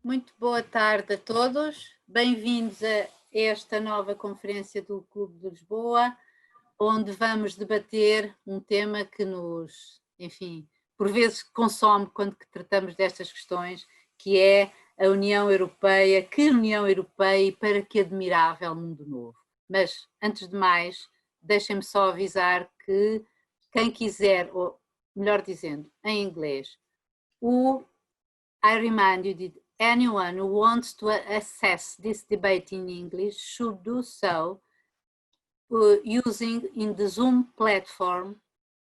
Muito boa tarde a todos. Bem-vindos a esta nova conferência do Clube de Lisboa, onde vamos debater um tema que nos, enfim, por vezes consome quando tratamos destas questões, que é a União Europeia. Que União Europeia e para que admirável mundo novo. Mas, antes de mais, deixem-me só avisar que quem quiser, ou melhor dizendo, em inglês, I remind you that anyone who wants to access this debate in English should do so using in the Zoom platform,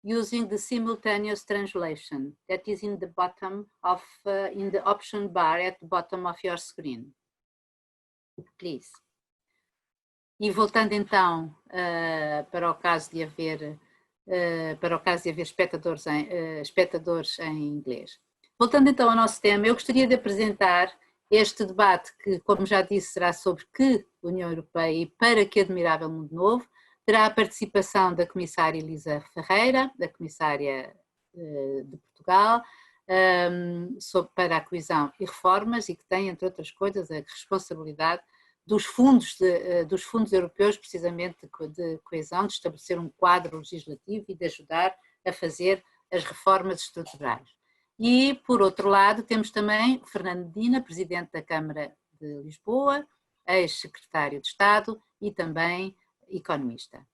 using the simultaneous translation that is in the bottom of, in the option bar at the bottom of your screen. Please. E voltando então para o caso de haver espectadores em inglês. Voltando então ao nosso tema, eu gostaria de apresentar este debate que, como já disse, será sobre que União Europeia e para que admirável mundo novo. Terá a participação da comissária Elisa Ferreira, da comissária de Portugal, para a coesão e reformas, e que tem, entre outras coisas, a responsabilidade dos fundos europeus, precisamente de coesão, de estabelecer um quadro legislativo e de ajudar a fazer as reformas estruturais. E, por outro lado, temos também o Fernando Medina, Presidente da Câmara de Lisboa, ex-secretário de Estado e também economista.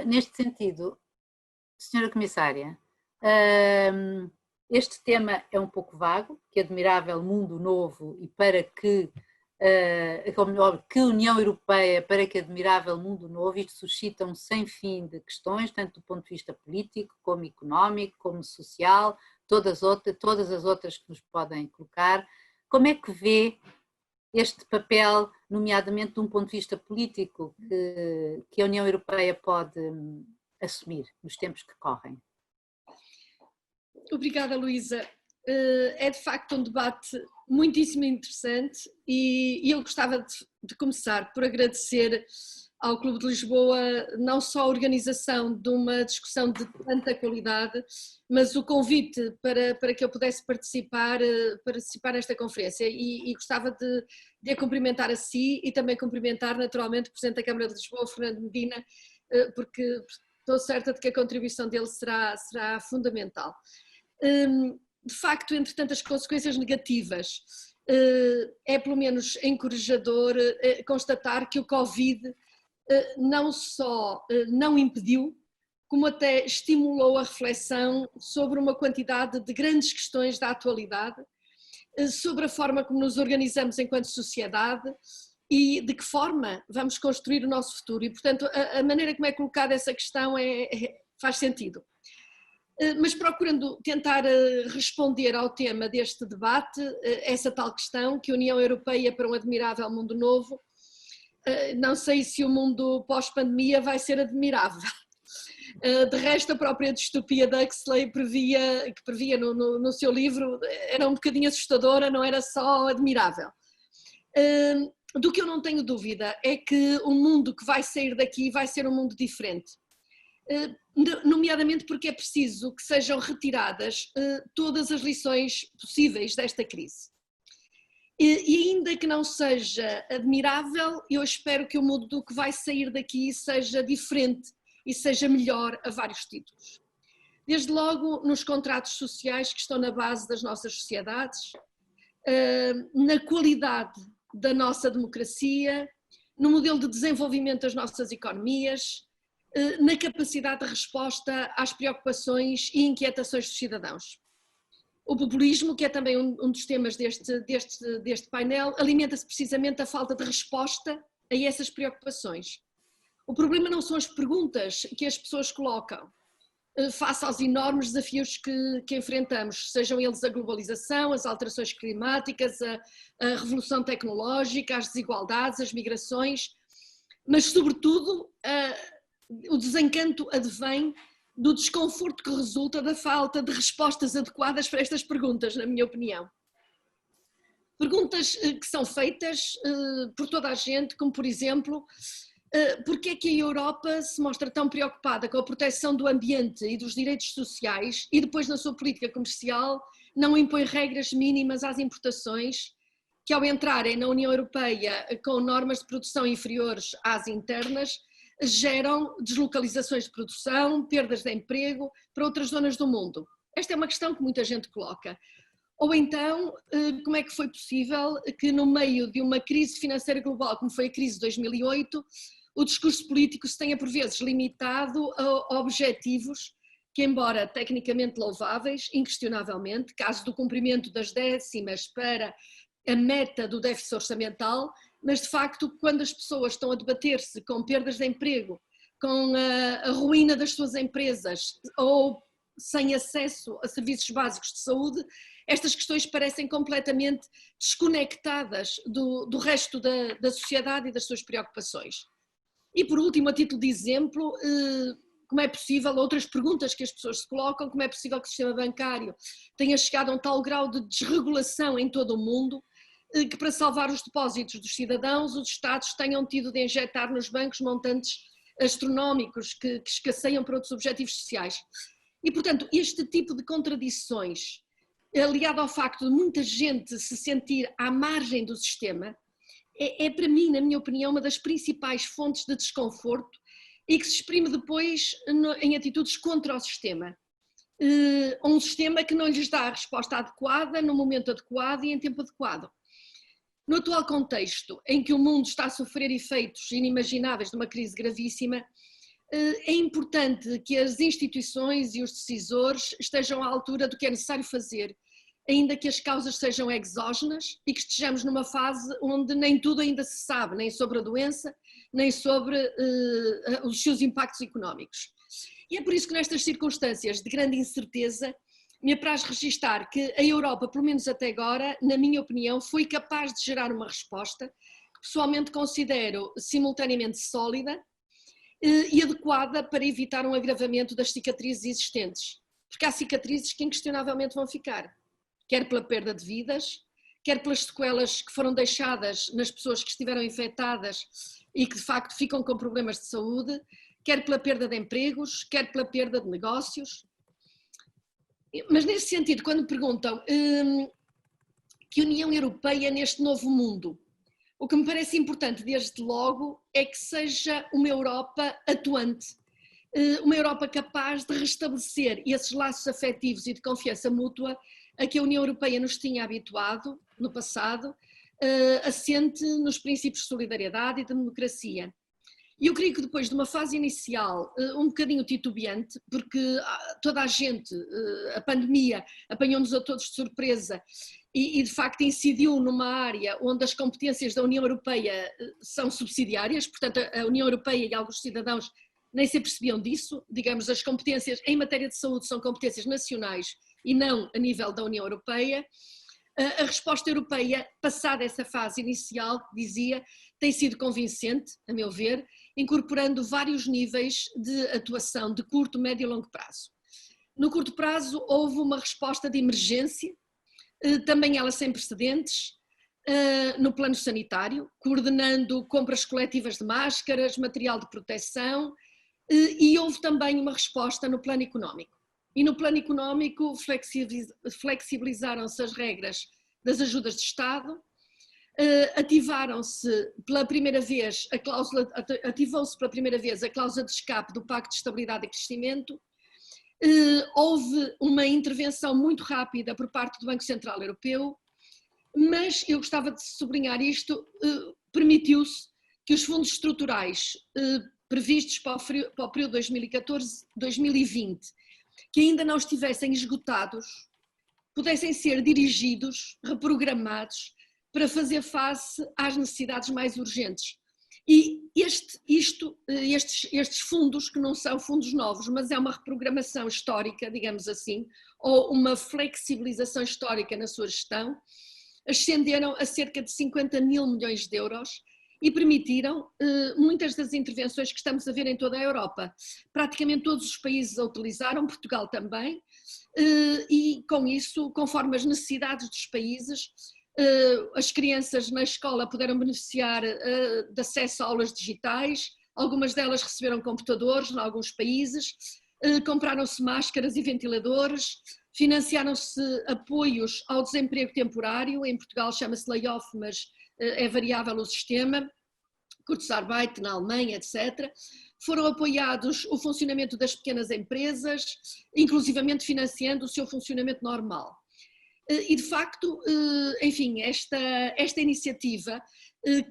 Neste sentido, Senhora Comissária, este tema é um pouco vago, que admirável mundo novo e para que, ou melhor, que União Europeia para que admirável mundo novo, isto suscita um sem fim de questões, tanto do ponto de vista político, como económico, como social, todas as outras que nos podem colocar. Como é que vê este papel, nomeadamente de um ponto de vista político, que a União Europeia pode assumir nos tempos que correm? Obrigada, Luísa. É de facto um debate muitíssimo interessante e eu gostava de começar por agradecer ao Clube de Lisboa não só a organização de uma discussão de tanta qualidade, mas o convite para que eu pudesse participar nesta conferência e gostava de a cumprimentar a si e também cumprimentar naturalmente o Presidente da Câmara de Lisboa, Fernando Medina, porque estou certa de que a contribuição dele será fundamental. De facto, entre tantas consequências negativas, é pelo menos encorajador constatar que o Covid não só não impediu, como até estimulou a reflexão sobre uma quantidade de grandes questões da atualidade, sobre a forma como nos organizamos enquanto sociedade e de que forma vamos construir o nosso futuro. E, portanto, a maneira como é colocada essa questão faz sentido. Mas procurando tentar responder ao tema deste debate, essa tal questão, que a União Europeia para um admirável mundo novo, não sei se o mundo pós-pandemia vai ser admirável. De resto, a própria distopia de Huxley que previa no seu livro era um bocadinho assustadora, não era só admirável. Do que eu não tenho dúvida é que o mundo que vai sair daqui vai ser um mundo diferente. Nomeadamente porque é preciso que sejam retiradas todas as lições possíveis desta crise. E ainda que não seja admirável, eu espero que o mundo que vai sair daqui seja diferente e seja melhor a vários títulos. Desde logo nos contratos sociais que estão na base das nossas sociedades, na qualidade da nossa democracia, no modelo de desenvolvimento das nossas economias, na capacidade de resposta às preocupações e inquietações dos cidadãos. O populismo, que é também um dos temas deste painel, alimenta-se precisamente da falta de resposta a essas preocupações. O problema não são as perguntas que as pessoas colocam face aos enormes desafios que enfrentamos, sejam eles a globalização, as alterações climáticas, a revolução tecnológica, as desigualdades, as migrações, mas sobretudo o desencanto advém do desconforto que resulta da falta de respostas adequadas para estas perguntas, na minha opinião. Perguntas que são feitas por toda a gente, como por exemplo, porque é que a Europa se mostra tão preocupada com a proteção do ambiente e dos direitos sociais e depois na sua política comercial não impõe regras mínimas às importações que ao entrarem na União Europeia com normas de produção inferiores às internas, geram deslocalizações de produção, perdas de emprego para outras zonas do mundo. Esta é uma questão que muita gente coloca. Ou então, como é que foi possível que no meio de uma crise financeira global, como foi a crise de 2008, o discurso político se tenha por vezes limitado a objetivos que, embora tecnicamente louváveis, inquestionavelmente, caso do cumprimento das décimas para a meta do déficit orçamental, mas de facto quando as pessoas estão a debater-se com perdas de emprego, com a ruína das suas empresas ou sem acesso a serviços básicos de saúde, estas questões parecem completamente desconectadas do resto da sociedade e das suas preocupações. E por último, a título de exemplo, como é possível, outras perguntas que as pessoas se colocam, como é possível que o sistema bancário tenha chegado a um tal grau de desregulação em todo o mundo, que para salvar os depósitos dos cidadãos, os Estados tenham tido de injetar nos bancos montantes astronómicos que escasseiam para outros objetivos sociais. E, portanto, este tipo de contradições, aliado ao facto de muita gente se sentir à margem do sistema, é para mim, na minha opinião, uma das principais fontes de desconforto e que se exprime depois em atitudes contra o sistema. Um sistema que não lhes dá a resposta adequada, no momento adequado e em tempo adequado. No atual contexto, em que o mundo está a sofrer efeitos inimagináveis de uma crise gravíssima, é importante que as instituições e os decisores estejam à altura do que é necessário fazer, ainda que as causas sejam exógenas e que estejamos numa fase onde nem tudo ainda se sabe, nem sobre a doença, nem sobre os seus impactos económicos. E é por isso que nestas circunstâncias de grande incerteza, me apraz registar que a Europa, pelo menos até agora, na minha opinião, foi capaz de gerar uma resposta que pessoalmente considero simultaneamente sólida e adequada para evitar um agravamento das cicatrizes existentes. Porque há cicatrizes que inquestionavelmente vão ficar, quer pela perda de vidas, quer pelas sequelas que foram deixadas nas pessoas que estiveram infectadas e que de facto ficam com problemas de saúde, quer pela perda de empregos, quer pela perda de negócios. Mas nesse sentido, quando me perguntam que União Europeia neste novo mundo, o que me parece importante desde logo é que seja uma Europa atuante, uma Europa capaz de restabelecer esses laços afetivos e de confiança mútua a que a União Europeia nos tinha habituado no passado, assente nos princípios de solidariedade e de democracia. E eu creio que depois de uma fase inicial um bocadinho titubeante, porque toda a gente, a pandemia apanhou-nos a todos de surpresa e de facto incidiu numa área onde as competências da União Europeia são subsidiárias, portanto a União Europeia e alguns cidadãos nem se percebiam disso, digamos, as competências em matéria de saúde são competências nacionais e não a nível da União Europeia. A resposta europeia, passada essa fase inicial, dizia, tem sido convincente, a meu ver, incorporando vários níveis de atuação de curto, médio e longo prazo. No curto prazo houve uma resposta de emergência, também ela sem precedentes, no plano sanitário, coordenando compras coletivas de máscaras, material de proteção, e houve também uma resposta no plano económico. E no plano económico flexibilizaram-se as regras das ajudas de Estado, ativaram-se pela primeira vez ativou-se pela primeira vez a cláusula de escape do Pacto de Estabilidade e Crescimento, houve uma intervenção muito rápida por parte do Banco Central Europeu, mas eu gostava de sublinhar isto, permitiu-se que os fundos estruturais previstos para o período 2014-2020, que ainda não estivessem esgotados, pudessem ser dirigidos, reprogramados, para fazer face às necessidades mais urgentes. E estes fundos, que não são fundos novos, mas é uma reprogramação histórica, digamos assim, ou uma flexibilização histórica na sua gestão, ascenderam a cerca de 50 mil milhões de euros e permitiram muitas das intervenções que estamos a ver em toda a Europa. Praticamente todos os países a utilizaram, Portugal também, e com isso, conforme as necessidades dos países, as crianças na escola puderam beneficiar de acesso a aulas digitais, algumas delas receberam computadores em alguns países, compraram-se máscaras e ventiladores, financiaram-se apoios ao desemprego temporário, em Portugal chama-se layoff, mas é variável o sistema, Kurzarbeit na Alemanha, etc. Foram apoiados o funcionamento das pequenas empresas, inclusivamente financiando o seu funcionamento normal. E de facto, enfim, esta iniciativa,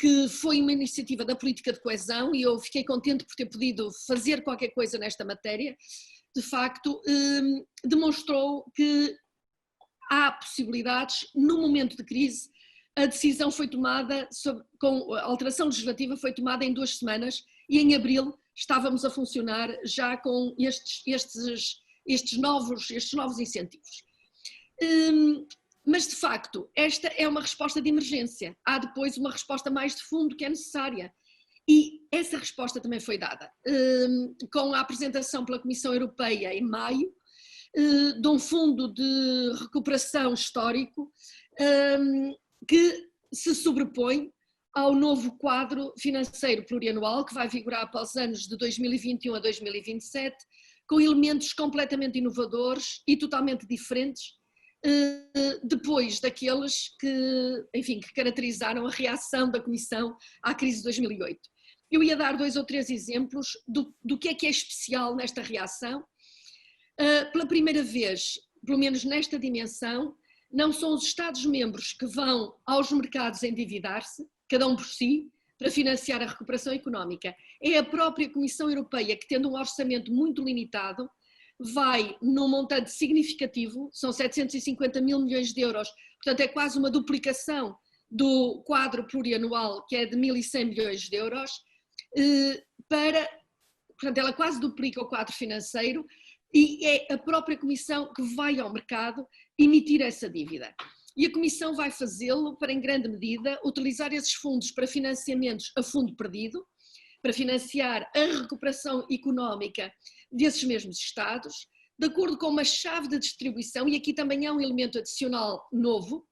que foi uma iniciativa da política de coesão, e eu fiquei contente por ter podido fazer qualquer coisa nesta matéria, de facto demonstrou que há possibilidades. No momento de crise, a decisão foi tomada, com a alteração legislativa foi tomada em 2 semanas, e em abril estávamos a funcionar já com estes novos incentivos. Mas de facto, esta é uma resposta de emergência. Há depois uma resposta mais de fundo que é necessária. E essa resposta também foi dada com a apresentação pela Comissão Europeia em maio de um fundo de recuperação histórico que se sobrepõe ao novo quadro financeiro plurianual que vai vigorar após anos de 2021 a 2027, com elementos completamente inovadores e totalmente diferentes depois daqueles que, enfim, que caracterizaram a reação da Comissão à crise de 2008. Eu ia dar 2 ou 3 exemplos do que é especial nesta reação. Pela primeira vez, pelo menos nesta dimensão, não são os Estados-membros que vão aos mercados endividar-se, cada um por si, para financiar a recuperação económica. É a própria Comissão Europeia que, tendo um orçamento muito limitado, vai num montante significativo, são 750 mil milhões de euros, portanto é quase uma duplicação do quadro plurianual, que é de 1.100 milhões de euros, portanto ela quase duplica o quadro financeiro, e é a própria Comissão que vai ao mercado emitir essa dívida. E a Comissão vai fazê-lo para, em grande medida, utilizar esses fundos para financiamentos a fundo perdido, para financiar a recuperação económica desses mesmos Estados, de acordo com uma chave de distribuição, e aqui também há um elemento adicional novo,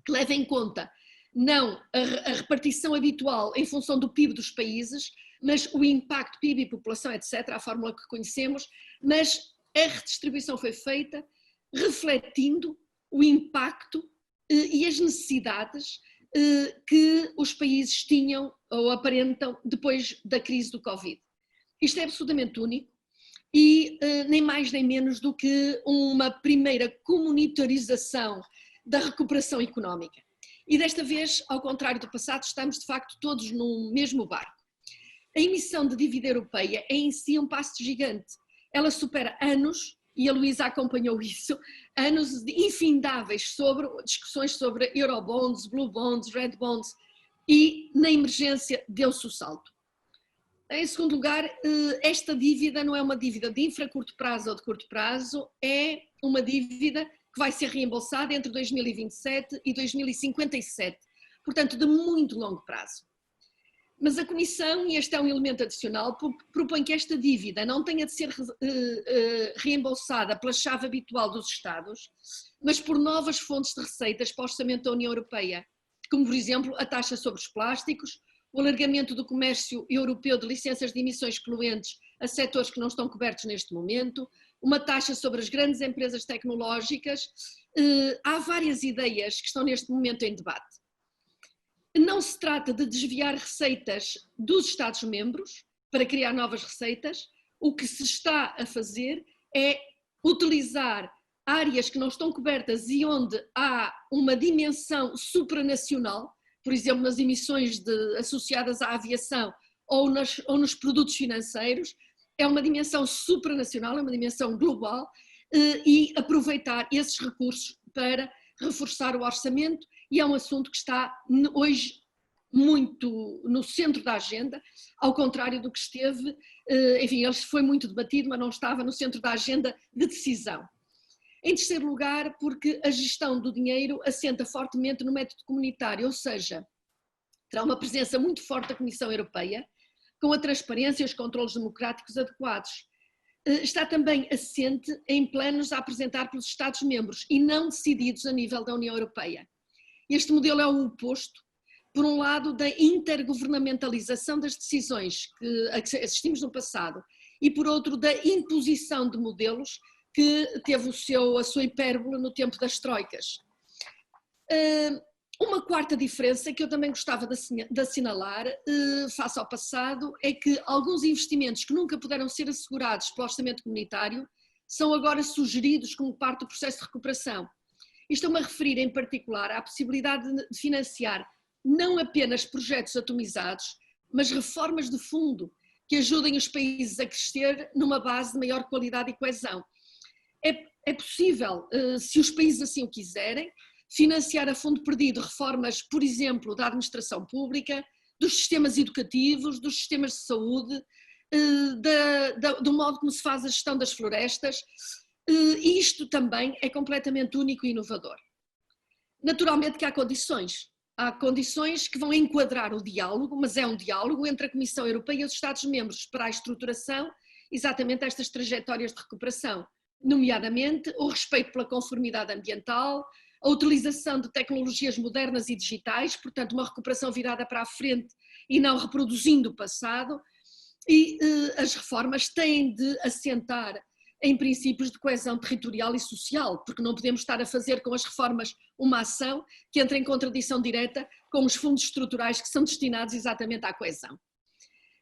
que leva em conta não a repartição habitual em função do PIB dos países, mas o impacto PIB e população, etc., a fórmula que conhecemos, mas a redistribuição foi feita refletindo o impacto e as necessidades que os países tinham ou aparentam depois da crise do Covid. Isto é absolutamente único e nem mais nem menos do que uma primeira comunitarização da recuperação económica. E desta vez, ao contrário do passado, estamos de facto todos no mesmo barco. A emissão de dívida europeia é em si um passo gigante. Ela supera anos, e a Luísa acompanhou isso, anos infindáveis sobre discussões sobre Eurobonds, Blue Bonds, Red Bonds, e na emergência deu-se o salto. Em segundo lugar, esta dívida não é uma dívida de infracurto prazo ou de curto prazo, é uma dívida que vai ser reembolsada entre 2027 e 2057, portanto de muito longo prazo. Mas a Comissão, e este é um elemento adicional, propõe que esta dívida não tenha de ser reembolsada pela chave habitual dos Estados, mas por novas fontes de receitas para o orçamento da União Europeia, como por exemplo a taxa sobre os plásticos, o alargamento do comércio europeu de licenças de emissões poluentes a setores que não estão cobertos neste momento, uma taxa sobre as grandes empresas tecnológicas. Há várias ideias que estão neste momento em debate. Não se trata de desviar receitas dos Estados-membros para criar novas receitas. O que se está a fazer é utilizar áreas que não estão cobertas e onde há uma dimensão supranacional, por exemplo, nas emissões associadas à aviação ou nos produtos financeiros. É uma dimensão supranacional, é uma dimensão global, e aproveitar esses recursos para reforçar o orçamento, e é um assunto que está hoje muito no centro da agenda, ao contrário do que esteve, enfim, ele foi muito debatido, mas não estava no centro da agenda de decisão. Em terceiro lugar, porque a gestão do dinheiro assenta fortemente no método comunitário, ou seja, terá uma presença muito forte da Comissão Europeia, com a transparência e os controlos democráticos adequados. Está também assente em planos a apresentar pelos Estados-membros e não decididos a nível da União Europeia. Este modelo é o oposto, por um lado, da intergovernamentalização das decisões a que assistimos no passado, e por outro, da imposição de modelos que teve a sua hipérbole no tempo das troicas. Uma quarta diferença que eu também gostava de assinalar face ao passado é que alguns investimentos que nunca puderam ser assegurados pelo orçamento comunitário são agora sugeridos como parte do processo de recuperação. E estou-me a referir em particular à possibilidade de financiar não apenas projetos atomizados, mas reformas de fundo que ajudem os países a crescer numa base de maior qualidade e coesão. É possível, se os países assim o quiserem, financiar a fundo perdido reformas, por exemplo, da administração pública, dos sistemas educativos, dos sistemas de saúde, do modo como se faz a gestão das florestas, e isto também é completamente único e inovador. Naturalmente que há condições que vão enquadrar o diálogo, mas é um diálogo entre a Comissão Europeia e os Estados-membros para a estruturação exatamente destas trajetórias de recuperação, nomeadamente o respeito pela conformidade ambiental, a utilização de tecnologias modernas e digitais, portanto uma recuperação virada para a frente e não reproduzindo o passado, e as reformas têm de assentar em princípios de coesão territorial e social, porque não podemos estar a fazer com as reformas uma ação que entra em contradição direta com os fundos estruturais que são destinados exatamente à coesão.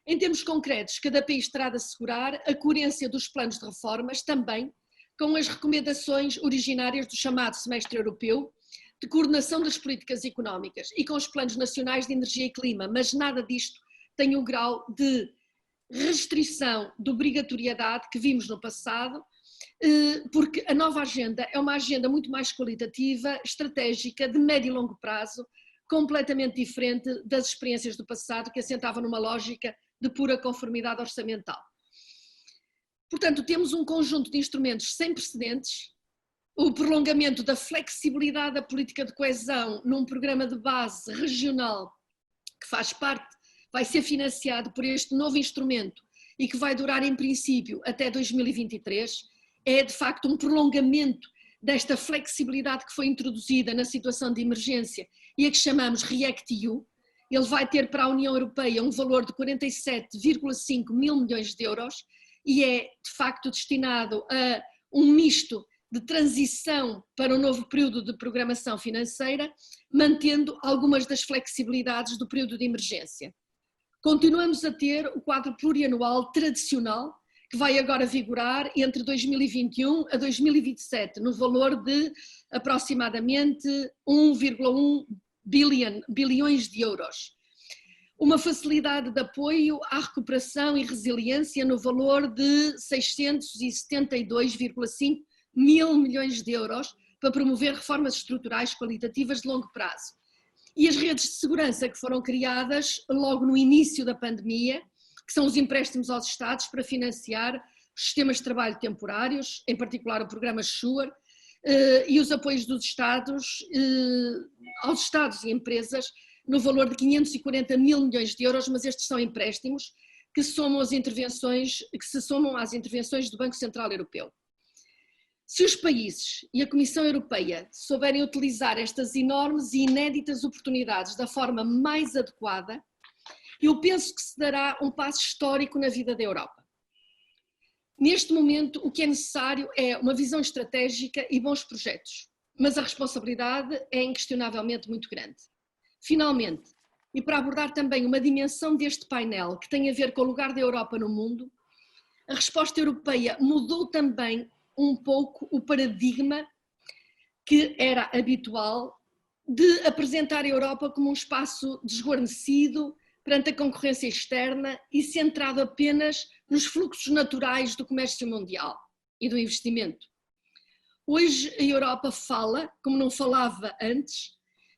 Em termos concretos, cada país terá de assegurar a coerência dos planos de reformas também com as recomendações originárias do chamado semestre europeu de coordenação das políticas económicas e com os planos nacionais de energia e clima, mas nada disto tem o grau de restrição de obrigatoriedade que vimos no passado, porque a nova agenda é uma agenda muito mais qualitativa, estratégica, de médio e longo prazo, completamente diferente das experiências do passado que assentavam numa lógica de pura conformidade orçamental. Portanto, temos um conjunto de instrumentos sem precedentes, o prolongamento da flexibilidade da política de coesão num programa de base regional que faz parte, vai ser financiado por este novo instrumento e que vai durar em princípio até 2023, é de facto um prolongamento desta flexibilidade que foi introduzida na situação de emergência e a que chamamos REACT-EU. Ele vai ter para a União Europeia um valor de 47,5 mil milhões de euros e é de facto destinado a um misto de transição para um novo período de programação financeira, mantendo algumas das flexibilidades do período de emergência. Continuamos a ter o quadro plurianual tradicional, que vai agora vigorar entre 2021 a 2027, no valor de aproximadamente 1,1 bilhões de euros. Uma facilidade de apoio à recuperação e resiliência no valor de 672,5 mil milhões de euros para promover reformas estruturais qualitativas de longo prazo. E as redes de segurança que foram criadas logo no início da pandemia, que são os empréstimos aos Estados para financiar os sistemas de trabalho temporários, em particular o programa SURE, e os apoios dos Estados aos Estados e empresas no valor de 540 mil milhões de euros, mas estes são empréstimos que se somam às intervenções do Banco Central Europeu. Se os países e a Comissão Europeia souberem utilizar estas enormes e inéditas oportunidades da forma mais adequada, eu penso que se dará um passo histórico na vida da Europa. Neste momento, o que é necessário é uma visão estratégica e bons projetos, mas a responsabilidade é inquestionavelmente muito grande. Finalmente, e para abordar também uma dimensão deste painel que tem a ver com o lugar da Europa no mundo, a resposta europeia mudou também um pouco o paradigma que era habitual de apresentar a Europa como um espaço desguarnecido perante a concorrência externa e centrado apenas nos fluxos naturais do comércio mundial e do investimento. Hoje a Europa fala, como não falava antes,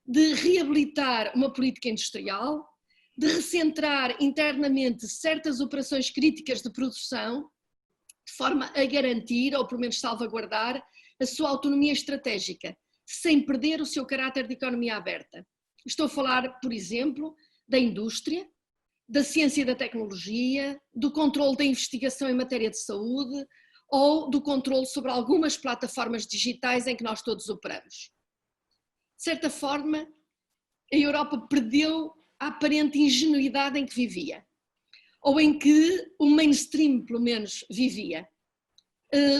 de reabilitar uma política industrial, de recentrar internamente certas operações críticas de produção, de forma a garantir, ou pelo menos salvaguardar, a sua autonomia estratégica, sem perder o seu caráter de economia aberta. Estou a falar, por exemplo, da indústria, da ciência e da tecnologia, do controle da investigação em matéria de saúde ou do controle sobre algumas plataformas digitais em que nós todos operamos. De certa forma, a Europa perdeu a aparente ingenuidade em que vivia, ou em que o mainstream, pelo menos, vivia.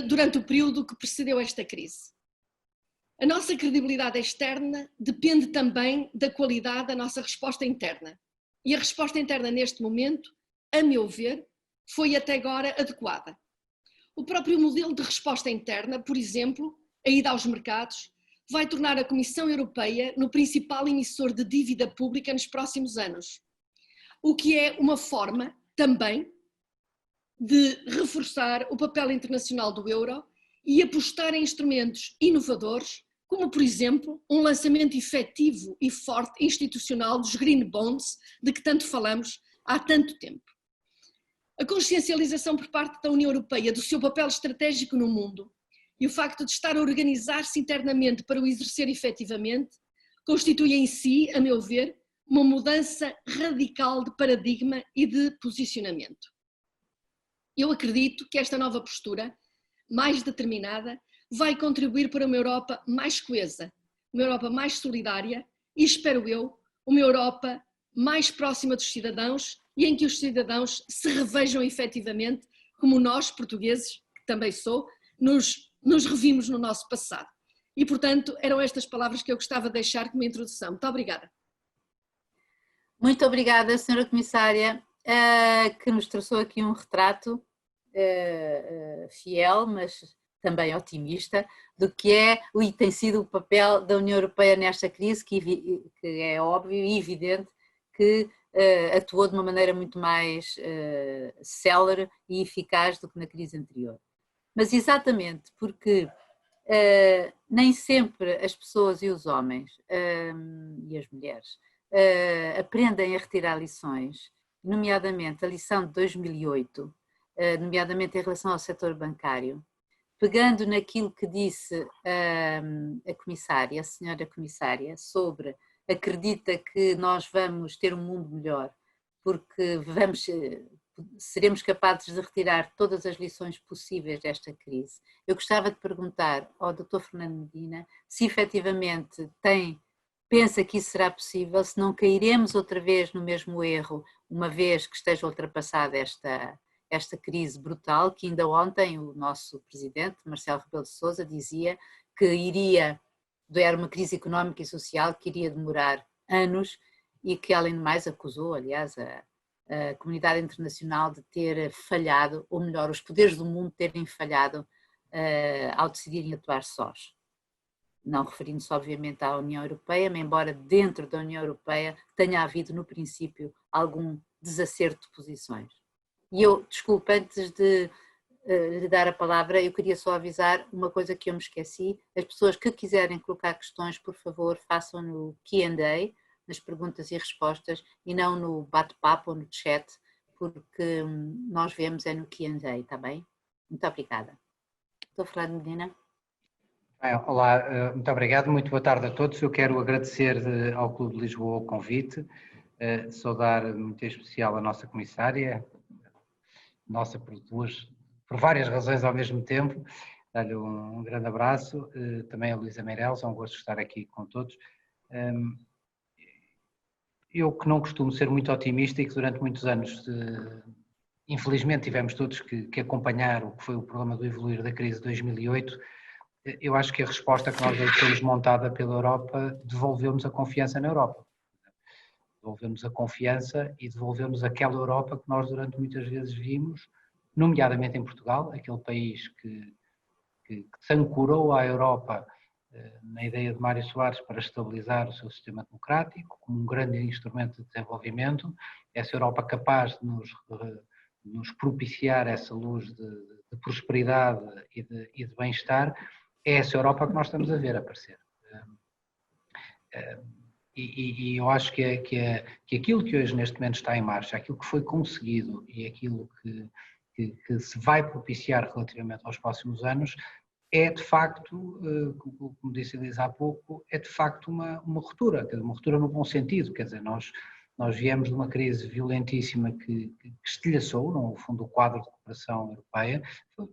durante o período que precedeu esta crise. A nossa credibilidade externa depende também da qualidade da nossa resposta interna. E a resposta interna neste momento, a meu ver, foi até agora adequada. O próprio modelo de resposta interna, por exemplo, a ida aos mercados, vai tornar a Comissão Europeia no principal emissor de dívida pública nos próximos anos, o que é uma forma também de reforçar o papel internacional do euro e apostar em instrumentos inovadores, como, por exemplo, um lançamento efetivo e forte institucional dos green bonds, de que tanto falamos há tanto tempo. A consciencialização por parte da União Europeia do seu papel estratégico no mundo e o facto de estar a organizar-se internamente para o exercer efetivamente, constitui em si, a meu ver, uma mudança radical de paradigma e de posicionamento. Eu acredito que esta nova postura, mais determinada, vai contribuir para uma Europa mais coesa, uma Europa mais solidária e, espero eu, uma Europa mais próxima dos cidadãos e em que os cidadãos se revejam efetivamente como nós, portugueses, que também sou, nos revimos no nosso passado. E, portanto, eram estas palavras que eu gostava de deixar como introdução. Muito obrigada. Muito obrigada, Sra. Comissária, que nos traçou aqui um retrato fiel, mas também otimista, do que é e tem sido o papel da União Europeia nesta crise, que é óbvio e evidente que atuou de uma maneira muito mais célere e eficaz do que na crise anterior. Mas exatamente porque nem sempre as pessoas e os homens e as mulheres aprendem a retirar lições, nomeadamente a lição de 2008, nomeadamente em relação ao setor bancário, pegando naquilo que disse a comissária, a senhora comissária, sobre acredita que nós vamos ter um mundo melhor porque seremos capazes de retirar todas as lições possíveis desta crise. Eu gostava de perguntar ao Dr. Fernando Medina se efetivamente pensa que isso será possível, se não cairemos outra vez no mesmo erro, uma vez que esteja ultrapassada esta crise brutal, que ainda ontem o nosso presidente, Marcelo Rebelo de Sousa, dizia que era uma crise económica e social que iria demorar anos e que, além de mais, acusou, aliás, a comunidade internacional de ter falhado, ou melhor, os poderes do mundo terem falhado ao decidirem atuar sós. Não referindo-se, obviamente, à União Europeia, mas embora dentro da União Europeia tenha havido, no princípio, algum desacerto de posições. E eu, desculpe, antes de lhe dar a palavra, eu queria só avisar uma coisa que eu me esqueci. As pessoas que quiserem colocar questões, por favor, façam no Q&A, nas perguntas e respostas, e não no bate-papo ou no chat, porque nós vemos no Q&A, está bem? Muito obrigada. Estou Fernando Medina. Olá, muito obrigado, muito boa tarde a todos. Eu quero agradecer ao Clube de Lisboa o convite, saudar muito em especial a nossa comissária, nossa por várias razões ao mesmo tempo, dar-lhe um grande abraço, também a Luísa Meireles, é um gosto estar aqui com todos. Eu que não costumo ser muito otimista e que durante muitos anos, infelizmente, tivemos todos que acompanhar o que foi o problema do evoluir da crise de 2008, eu acho que a resposta que nós temos montada pela Europa devolveu-nos a confiança na Europa. Devolveu-nos a confiança e devolveu-nos aquela Europa que nós durante muitas vezes vimos, nomeadamente em Portugal, aquele país que se ancorou à Europa na ideia de Mário Soares para estabilizar o seu sistema democrático como um grande instrumento de desenvolvimento, essa Europa capaz de nos propiciar essa luz de prosperidade e de bem-estar, é essa Europa que nós estamos a ver aparecer. E eu acho que aquilo que hoje neste momento está em marcha, aquilo que foi conseguido e aquilo que se vai propiciar relativamente aos próximos anos, é de facto, como disse Elisa há pouco, é de facto uma ruptura, uma ruptura no bom sentido, quer dizer, nós viemos de uma crise violentíssima que estilhaçou, no fundo, o quadro de cooperação europeia.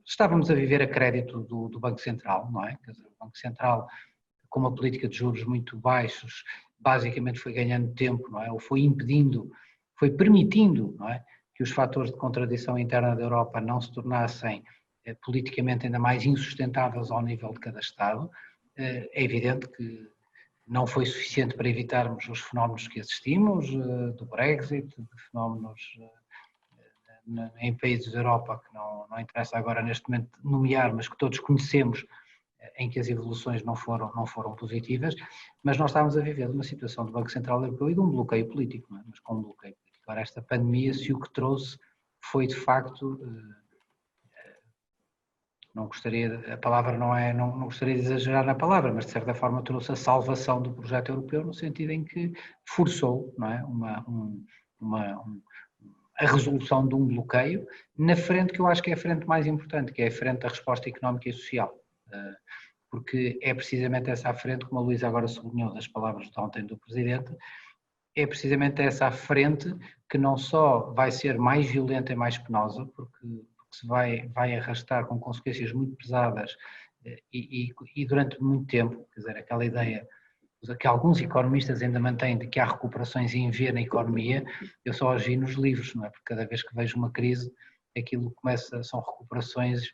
Estávamos a viver a crédito do Banco Central, não é? Quer dizer, o Banco Central, com uma política de juros muito baixos, basicamente foi ganhando tempo, não é? Ou foi permitindo, não é? Que os fatores de contradição interna da Europa não se tornassem politicamente ainda mais insustentáveis ao nível de cada Estado. É evidente que não foi suficiente para evitarmos os fenómenos que assistimos, do Brexit, de fenómenos em países da Europa que não interessa agora neste momento nomear, mas que todos conhecemos, em que as evoluções não foram positivas, mas nós estávamos a viver de uma situação do Banco Central Europeu e de um bloqueio político, não é? Mas com um bloqueio político. Agora, esta pandemia, se o que trouxe foi de facto, não gostaria de exagerar na palavra, mas de certa forma trouxe a salvação do projeto europeu no sentido em que forçou, não é, a resolução de um bloqueio na frente que eu acho que é a frente mais importante, que é a frente da resposta económica e social. Porque é precisamente essa à frente, como a Luísa agora sublinhou das palavras de ontem do Presidente, é precisamente essa à frente que não só vai ser mais violenta e mais penosa, porque se vai arrastar com consequências muito pesadas e durante muito tempo, quer dizer, aquela ideia que alguns economistas ainda mantêm de que há recuperações em V na economia, eu só as vi nos livros, não é? Porque cada vez que vejo uma crise, aquilo são recuperações,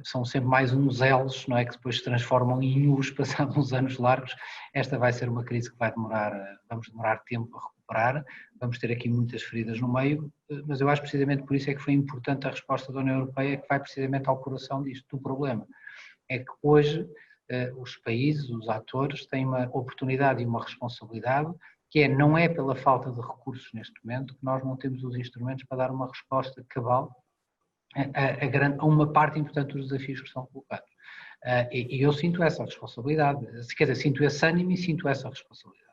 são sempre mais uns elos, não é? Que depois se transformam em U's passados uns anos largos. Esta vai ser uma crise que vamos demorar tempo a recuperar, vamos ter aqui muitas feridas no meio, mas eu acho precisamente por isso é que foi importante a resposta da União Europeia, que vai precisamente ao coração disto, do problema. É que hoje os países, os atores, têm uma oportunidade e uma responsabilidade que não é pela falta de recursos neste momento que nós não temos os instrumentos para dar uma resposta cabal a uma parte importante dos desafios que estão colocados. E eu sinto essa responsabilidade, quer dizer, sinto esse ânimo e sinto essa responsabilidade.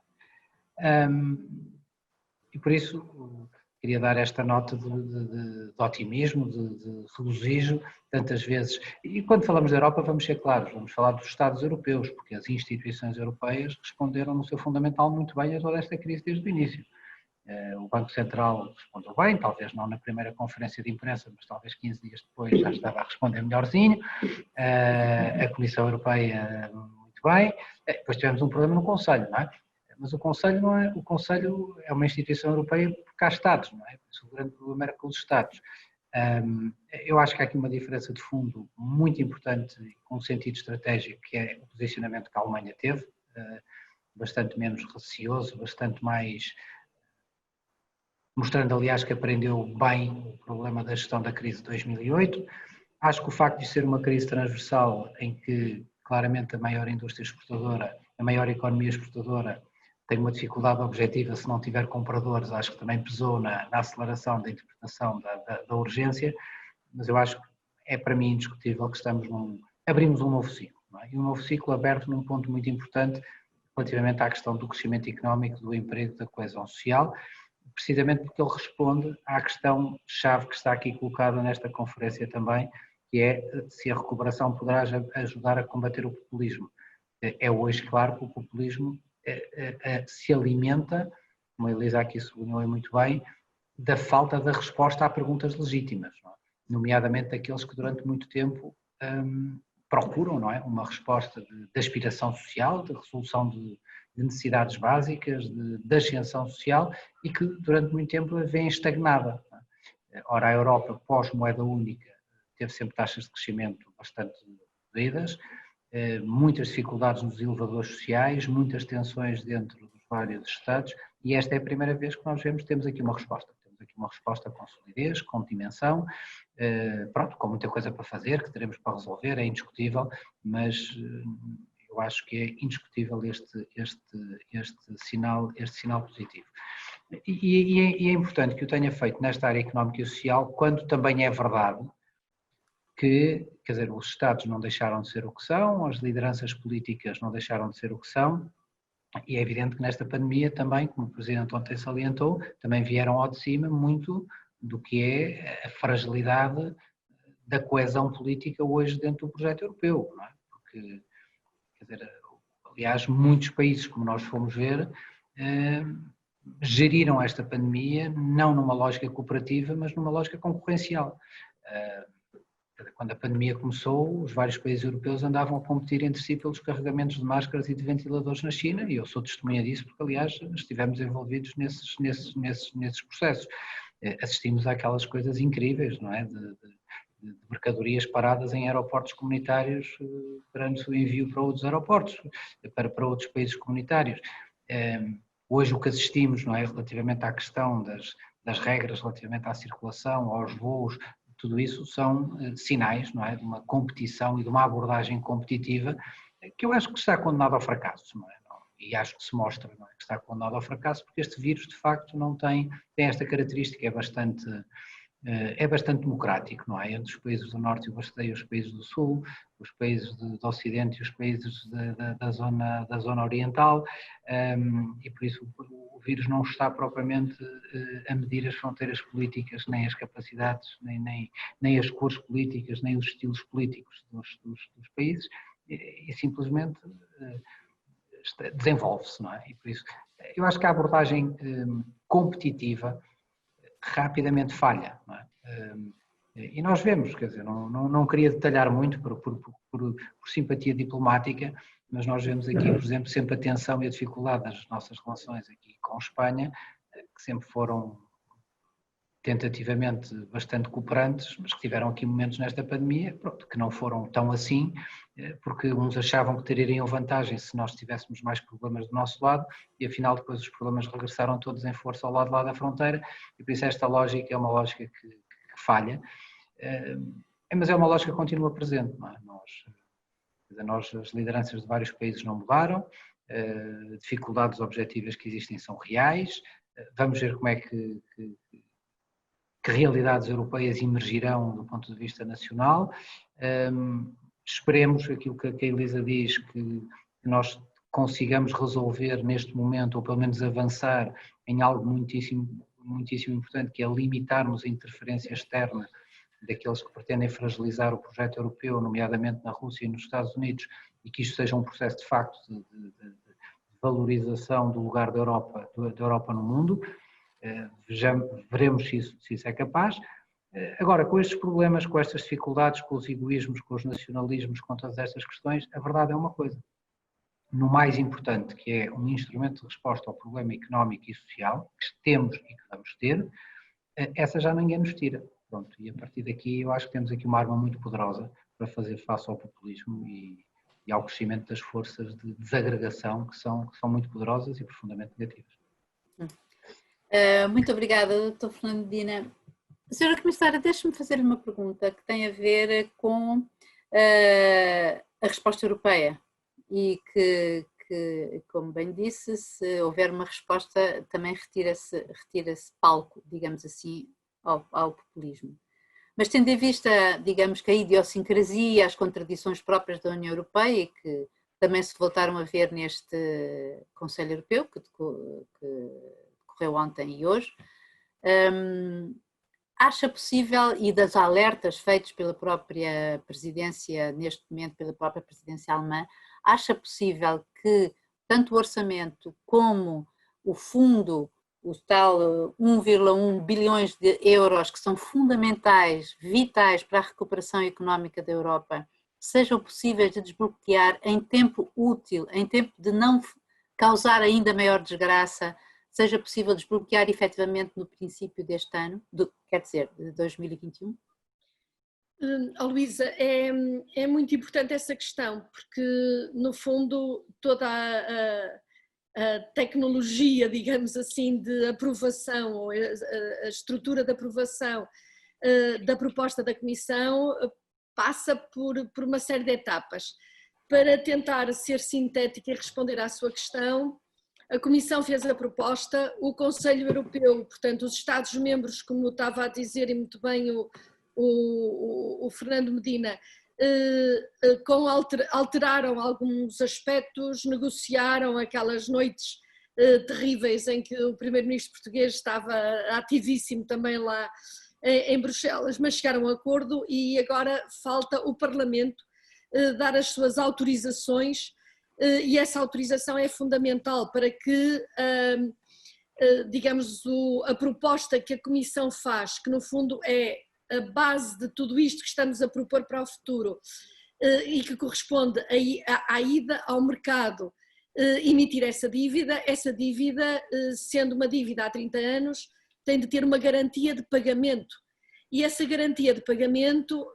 E por isso queria dar esta nota de otimismo, de regozijo, tantas vezes. E quando falamos da Europa, vamos ser claros, vamos falar dos Estados europeus, porque as instituições europeias responderam no seu fundamental muito bem a toda esta crise desde o início. O Banco Central respondeu bem, talvez não na primeira conferência de imprensa, mas talvez 15 dias depois já estava a responder melhorzinho. A Comissão Europeia muito bem. Depois tivemos um problema no Conselho, não é? Mas o Conselho é uma instituição europeia porque há Estados, não é? O grande problema era com os Estados. Eu acho que há aqui uma diferença de fundo muito importante com um sentido estratégico, que é o posicionamento que a Alemanha teve, bastante menos receoso, bastante mais, mostrando aliás que aprendeu bem o problema da gestão da crise de 2008. Acho que o facto de ser uma crise transversal em que claramente a maior indústria exportadora, a maior economia exportadora tem uma dificuldade objetiva se não tiver compradores, acho que também pesou na aceleração da interpretação da urgência, mas eu acho que é para mim indiscutível que abrimos um novo ciclo, não é? E um novo ciclo aberto num ponto muito importante relativamente à questão do crescimento económico, do emprego, da coesão social, precisamente porque ele responde à questão-chave que está aqui colocada nesta conferência também, que é se a recuperação poderá ajudar a combater o populismo. É hoje claro que o populismo se alimenta, como a Elisa aqui sublinhou muito bem, da falta da resposta a perguntas legítimas, não é? Nomeadamente daqueles que durante muito tempo procuram, não é? Uma resposta de aspiração social, de resolução de necessidades básicas, de ascensão social e que durante muito tempo a vêem estagnada. Ora, a Europa pós-moeda única teve sempre taxas de crescimento bastante reduzidas, muitas dificuldades nos elevadores sociais, muitas tensões dentro dos vários Estados e esta é a primeira vez que nós temos aqui uma resposta. Temos aqui uma resposta com solidez, com dimensão, pronto, com muita coisa para fazer, que teremos para resolver, é indiscutível, mas eu acho que é indiscutível este sinal positivo. E é importante que o tenha feito nesta área económica e social, quando também é verdade que, quer dizer, os Estados não deixaram de ser o que são, as lideranças políticas não deixaram de ser o que são, e é evidente que nesta pandemia também, como o Presidente ontem salientou, também vieram ao de cima muito do que é a fragilidade da coesão política hoje dentro do projeto europeu, não é? Porque, quer dizer, aliás, muitos países, como nós fomos ver, geriram esta pandemia não numa lógica cooperativa, mas numa lógica concorrencial. Quando a pandemia começou, os vários países europeus andavam a competir entre si pelos carregamentos de máscaras e de ventiladores na China, e eu sou testemunha disso porque, aliás, estivemos envolvidos nesses processos. Assistimos àquelas coisas incríveis, não é? mercadorias paradas em aeroportos comunitários perante o envio para outros aeroportos, para outros países comunitários. Hoje o que assistimos, não é, relativamente à questão das regras relativamente à circulação, aos voos, tudo isso são sinais, não é, de uma competição e de uma abordagem competitiva que eu acho que está condenado ao fracasso, não é? E acho que se mostra, não é, que está condenado ao fracasso, porque este vírus de facto não tem esta característica, é bastante democrático, não é? Entre os países do Norte e os países do Sul, os países do Ocidente e os países da zona oriental, e por isso o vírus não está propriamente a medir as fronteiras políticas, nem as capacidades, nem as cores políticas, nem os estilos políticos dos países, e simplesmente desenvolve-se, não é? E por isso eu acho que a abordagem competitiva rapidamente falha, não é? E nós vemos, quer dizer, não queria detalhar muito por simpatia diplomática, mas nós vemos aqui, por exemplo, sempre a tensão e a dificuldade das nossas relações aqui com Espanha, que sempre foram tentativamente bastante cooperantes, mas que tiveram aqui momentos nesta pandemia, pronto, que não foram tão assim, porque uns achavam que teriam vantagem se nós tivéssemos mais problemas do nosso lado, e afinal depois os problemas regressaram todos em força ao lado lá da fronteira, e por isso esta lógica é uma lógica que falha, mas é uma lógica que continua presente, não é? As lideranças de vários países não mudaram, dificuldades objetivas que existem são reais, vamos ver como é que realidades europeias emergirão do ponto de vista nacional. Esperemos aquilo que a Elisa diz, que nós consigamos resolver neste momento, ou pelo menos avançar em algo muitíssimo, muitíssimo importante, que é limitarmos a interferência externa daqueles que pretendem fragilizar o projeto europeu, nomeadamente na Rússia e nos Estados Unidos, e que isto seja um processo de facto de valorização do lugar da Europa no mundo. Veremos se isso é capaz. Agora, com estes problemas, com estas dificuldades, com os egoísmos, com os nacionalismos, com todas estas questões, a verdade é uma coisa. No mais importante, que é um instrumento de resposta ao problema económico e social, que temos e que vamos ter, essa já ninguém nos tira. Pronto, e a partir daqui eu acho que temos aqui uma arma muito poderosa para fazer face ao populismo e ao crescimento das forças de desagregação que são muito poderosas e profundamente negativas. Muito obrigada, Dr. Fernando Medina. Senhora Comissária, deixe-me fazer uma pergunta que tem a ver com a resposta europeia e que, como bem disse, se houver uma resposta também retira-se palco, digamos assim, ao populismo. Mas tendo em vista, digamos, que a idiosincrasia, as contradições próprias da União Europeia e que também se voltaram a ver neste Conselho Europeu, que decorreu ontem e hoje, acha possível, e das alertas feitos pela própria presidência, neste momento pela própria presidência alemã, acha possível que tanto o orçamento como o fundo, o tal 1,1 bilhões de euros, que são fundamentais, vitais para a recuperação económica da Europa, sejam possíveis de desbloquear em tempo útil, em tempo de não causar ainda maior desgraça, seja possível desbloquear efetivamente no princípio deste ano, quer dizer, de 2021? Luísa, é muito importante essa questão, porque no fundo toda a tecnologia, digamos assim, de aprovação, ou a estrutura de aprovação da proposta da Comissão passa por uma série de etapas. Para tentar ser sintética e responder à sua questão, a Comissão fez a proposta, o Conselho Europeu, portanto os Estados-membros, como estava a dizer e muito bem o Fernando Medina, alteraram alguns aspectos, negociaram aquelas noites terríveis em que o primeiro-ministro português estava ativíssimo também lá em Bruxelas, mas chegaram a um acordo e agora falta o Parlamento dar as suas autorizações, e essa autorização é fundamental para que, digamos, a proposta que a Comissão faz, que no fundo é a base de tudo isto que estamos a propor para o futuro e que corresponde à ida ao mercado, emitir essa dívida, sendo uma dívida há 30 anos, tem de ter uma garantia de pagamento e essa garantia de pagamento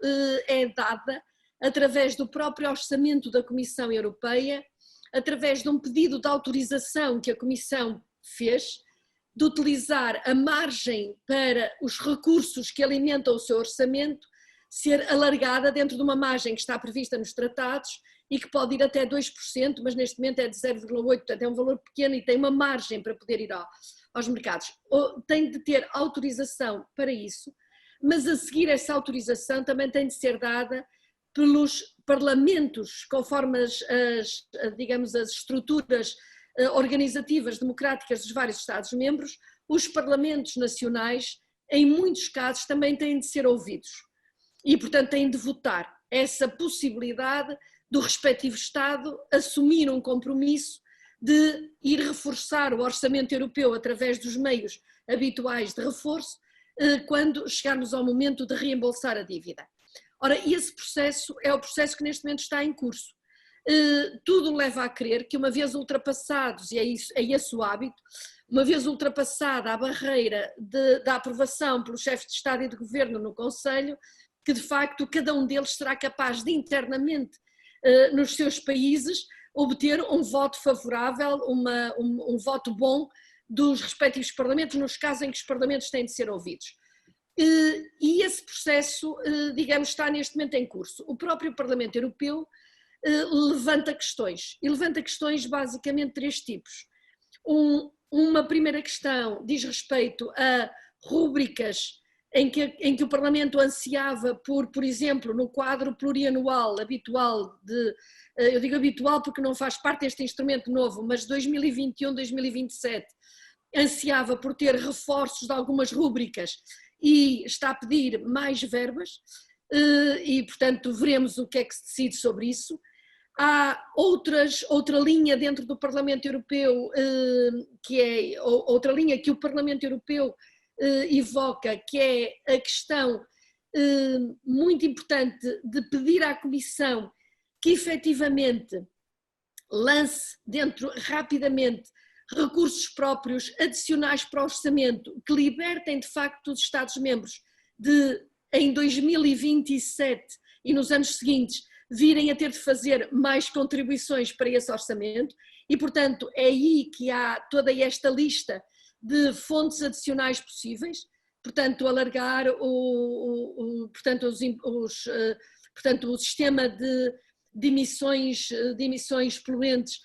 é dada através do próprio orçamento da Comissão Europeia, através de um pedido de autorização que a Comissão fez, de utilizar a margem para os recursos que alimentam o seu orçamento ser alargada dentro de uma margem que está prevista nos tratados e que pode ir até 2%, mas neste momento é de 0,8%, portanto é um valor pequeno e tem uma margem para poder ir aos mercados. Tem de ter autorização para isso, mas a seguir essa autorização também tem de ser dada pelos parlamentos, conforme digamos, as estruturas organizativas democráticas dos vários Estados-membros. Os parlamentos nacionais, em muitos casos, também têm de ser ouvidos e, portanto, têm de votar essa possibilidade do respectivo Estado assumir um compromisso de ir reforçar o orçamento europeu através dos meios habituais de reforço quando chegarmos ao momento de reembolsar a dívida. Ora, esse processo é o processo que neste momento está em curso. Tudo leva a crer que, uma vez ultrapassados, e é esse o hábito, uma vez ultrapassada a barreira da aprovação pelos chefes de Estado e de Governo no Conselho, que de facto cada um deles será capaz de internamente, nos seus países, obter um voto favorável, um voto bom dos respectivos parlamentos, nos casos em que os parlamentos têm de ser ouvidos. E esse processo, digamos, está neste momento em curso. O próprio Parlamento Europeu levanta questões, e levanta questões basicamente de 3 tipos. Uma primeira questão diz respeito a rúbricas em que o Parlamento ansiava por exemplo, no quadro plurianual habitual, eu digo habitual porque não faz parte deste instrumento novo, mas 2021-2027, ansiava por ter reforços de algumas rúbricas e está a pedir mais verbas e, portanto, veremos o que é que se decide sobre isso. Há outra linha dentro do Parlamento Europeu, que é outra linha que o Parlamento Europeu evoca, que é a questão muito importante de pedir à Comissão que efetivamente lance rapidamente recursos próprios adicionais para o orçamento que libertem de facto os Estados-membros de, em 2027 e nos anos seguintes, virem a ter de fazer mais contribuições para esse orçamento e, portanto, é aí que há toda esta lista de fontes adicionais possíveis, portanto, alargar portanto, o sistema de emissões poluentes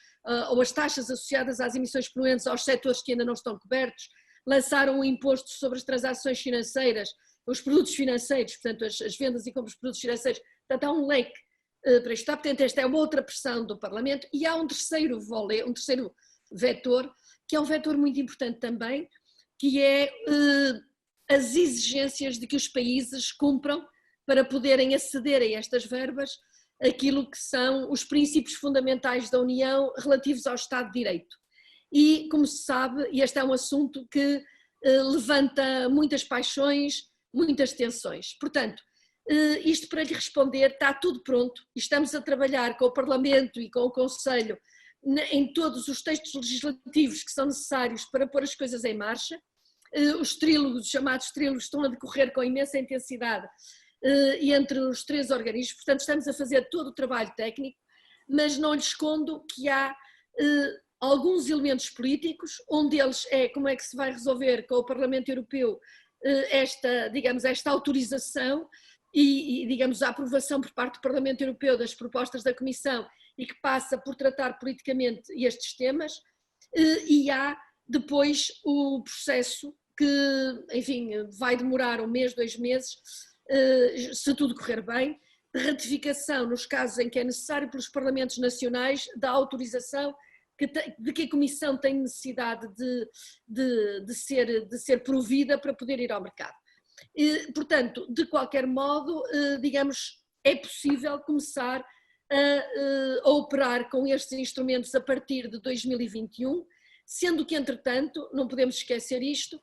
ou as taxas associadas às emissões poluentes aos setores que ainda não estão cobertos, lançaram um imposto sobre as transações financeiras, os produtos financeiros, portanto, as vendas e compras de produtos financeiros, portanto, há um leque para isto. Portanto, esta é uma outra pressão do Parlamento e há um terceiro vetor, que é um vetor muito importante também, que é as exigências de que os países cumpram para poderem aceder a estas verbas, aquilo que são os princípios fundamentais da União relativos ao Estado de Direito. E, como se sabe, este é um assunto que levanta muitas paixões, muitas tensões. Portanto, isto para lhe responder, está tudo pronto e estamos a trabalhar com o Parlamento e com o Conselho em todos os textos legislativos que são necessários para pôr as coisas em marcha. Os trílogos, chamados trílogos, estão a decorrer com imensa intensidade entre os 3 organismos, portanto estamos a fazer todo o trabalho técnico, mas não lhe escondo que há alguns elementos políticos, um deles é como é que se vai resolver com o Parlamento Europeu esta autorização e, digamos, a aprovação por parte do Parlamento Europeu das propostas da Comissão e que passa por tratar politicamente estes temas, e há depois o processo que, enfim, vai demorar 1 mês, 2 meses, se tudo correr bem, de ratificação nos casos em que é necessário pelos Parlamentos Nacionais da autorização de que a Comissão tem necessidade de ser provida para poder ir ao mercado. Portanto, de qualquer modo, digamos, é possível começar a operar com estes instrumentos a partir de 2021, sendo que, entretanto, não podemos esquecer isto,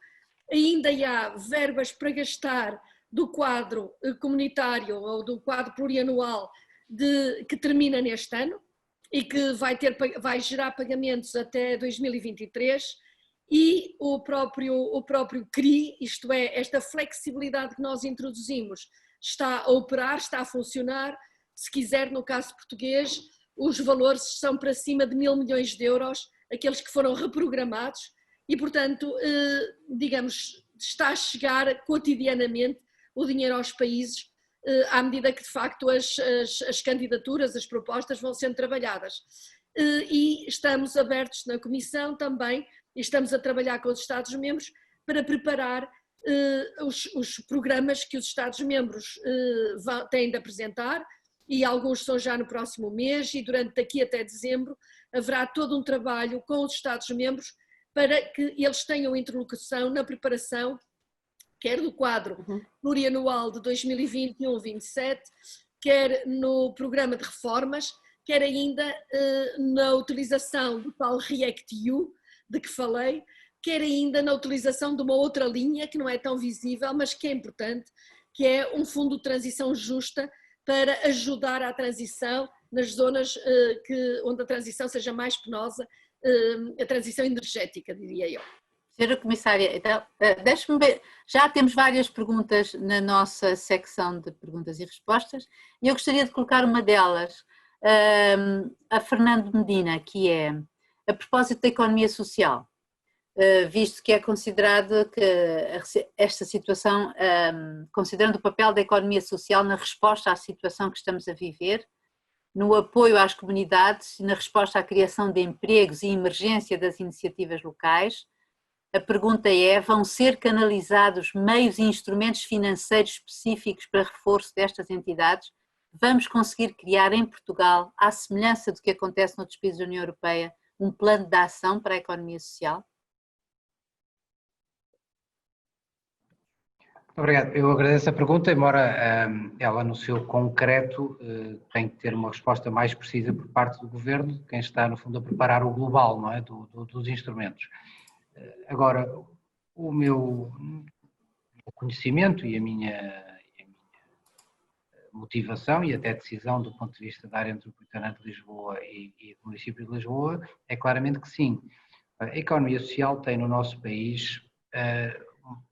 ainda há verbas para gastar do quadro comunitário ou do quadro plurianual que termina neste ano e que vai gerar pagamentos até 2023 e o próprio CRI, isto é, esta flexibilidade que nós introduzimos, está a operar, está a funcionar. Se quiser, no caso português, os valores são para cima de 1.000 milhões de euros, aqueles que foram reprogramados, e, portanto, digamos, está a chegar cotidianamente o dinheiro aos países, à medida que, de facto, as candidaturas, as propostas vão sendo trabalhadas. E estamos abertos na Comissão também, e estamos a trabalhar com os Estados-membros para preparar os programas que os Estados-membros têm de apresentar, e alguns são já no próximo mês, e durante daqui até dezembro haverá todo um trabalho com os Estados-membros para que eles tenham interlocução na preparação, quer do quadro plurianual de 2021-27, quer no programa de reformas, quer ainda na utilização do tal REACT-EU, de que falei, quer ainda na utilização de uma outra linha que não é tão visível, mas que é importante, que é um fundo de transição justa para ajudar à transição nas zonas onde a transição seja mais penosa, a transição energética, diria eu. Senhora Comissária, então, deixe-me ver, já temos várias perguntas na nossa secção de perguntas e respostas, e eu gostaria de colocar uma delas a Fernando Medina, que é a propósito da economia social, visto que é considerado que esta situação, considerando o papel da economia social na resposta à situação que estamos a viver, no apoio às comunidades e na resposta à criação de empregos e emergência das iniciativas locais, a pergunta é: vão ser canalizados meios e instrumentos financeiros específicos para reforço destas entidades? Vamos conseguir criar em Portugal, à semelhança do que acontece noutros países da União Europeia, um plano de ação para a economia social? Obrigado. Eu agradeço a pergunta, embora ela no seu concreto tem que ter uma resposta mais precisa por parte do Governo, quem está no fundo a preparar o global, não é, dos instrumentos. Agora, o meu conhecimento e a minha motivação e até decisão do ponto de vista da área metropolitana de Lisboa e do município de Lisboa é claramente que sim. A economia social tem no nosso país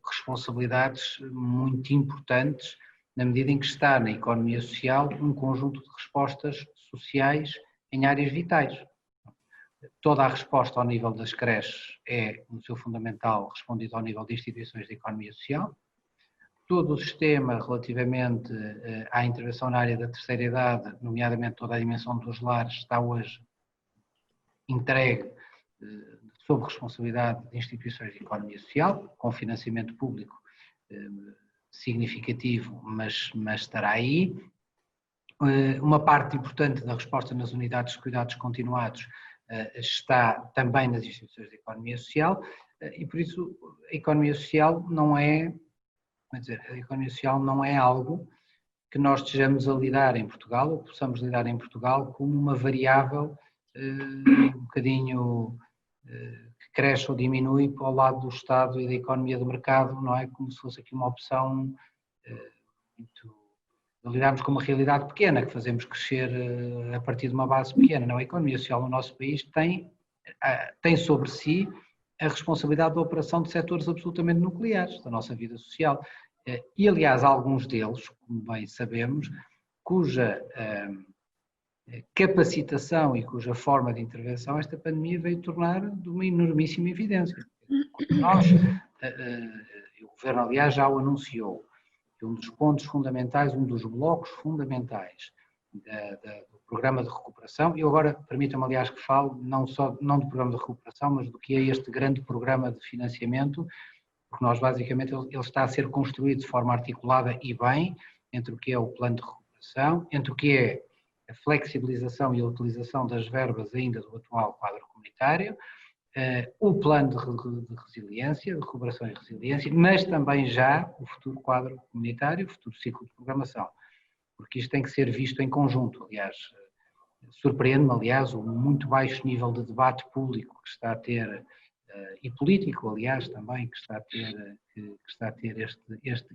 responsabilidades muito importantes na medida em que está na economia social um conjunto de respostas sociais em áreas vitais. Toda a resposta ao nível das creches é, no seu fundamental, respondida ao nível de instituições de economia social. Todo o sistema relativamente à intervenção na área da terceira idade, nomeadamente toda a dimensão dos lares, está hoje entregue sob responsabilidade de instituições de economia social, com financiamento público significativo, mas estará aí. Uma parte importante da resposta nas unidades de cuidados continuados está também nas instituições de economia social, e por isso a economia social não é, quer dizer, a economia social não é algo que nós estejamos a lidar em Portugal, ou possamos lidar em Portugal como uma variável um bocadinho que cresce ou diminui para o lado do Estado e da economia do mercado, não é como se fosse aqui uma opção muito... Lidarmos com uma realidade pequena, que fazemos crescer a partir de uma base pequena. Não, a economia social no nosso país tem sobre si a responsabilidade da operação de setores absolutamente nucleares da nossa vida social. E, aliás, alguns deles, como bem sabemos, cuja capacitação e cuja forma de intervenção esta pandemia veio tornar de uma enormíssima evidência. Nós, o Governo, aliás, já o anunciou, que um dos pontos fundamentais, um dos blocos fundamentais do programa de recuperação, e agora permitam-me, aliás, que fale não do programa de recuperação, mas do que é este grande programa de financiamento, porque nós basicamente ele está a ser construído de forma articulada e bem entre o que é o plano de recuperação, entre o que é a flexibilização e a utilização das verbas ainda do atual quadro comunitário, o plano de resiliência, de recuperação e resiliência, mas também já o futuro quadro comunitário, o futuro ciclo de programação, porque isto tem que ser visto em conjunto. Aliás, surpreende-me, aliás, o muito baixo nível de debate público que está a ter, e político, aliás, também, que está a ter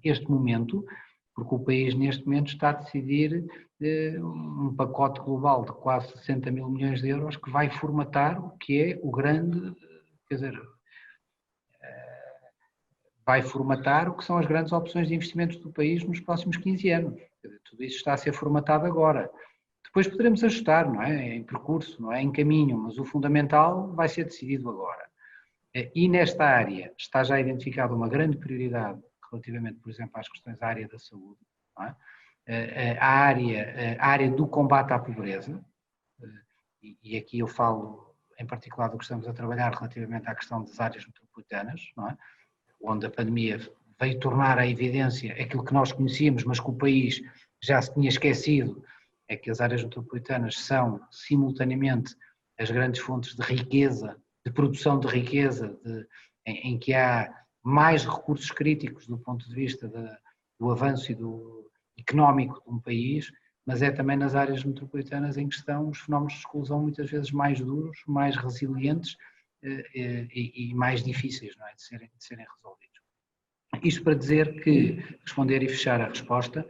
este momento, porque o país neste momento está a decidir um pacote global de quase 60 mil milhões de euros que vai formatar o que é o grande, quer dizer, vai formatar o que são as grandes opções de investimento do país nos próximos 15 anos. Tudo isso está a ser formatado agora. Depois poderemos ajustar, não é? Em percurso, não é? Em caminho, mas o fundamental vai ser decidido agora. E nesta área está já identificada uma grande prioridade relativamente, por exemplo, às questões da área da saúde, não é? A área do combate à pobreza, e aqui eu falo em particular do que estamos a trabalhar relativamente à questão das áreas metropolitanas, não é? Onde a pandemia veio tornar à evidência aquilo que nós conhecíamos, mas que o país já se tinha esquecido, é que as áreas metropolitanas são, simultaneamente, as grandes fontes de riqueza, de produção de riqueza, em que há mais recursos críticos do ponto de vista do avanço e do económico de um país, mas é também nas áreas metropolitanas em que estão os fenómenos de exclusão muitas vezes mais duros, mais resilientes e mais difíceis, não é, de serem resolvidos. Isto para dizer que, responder e fechar a resposta,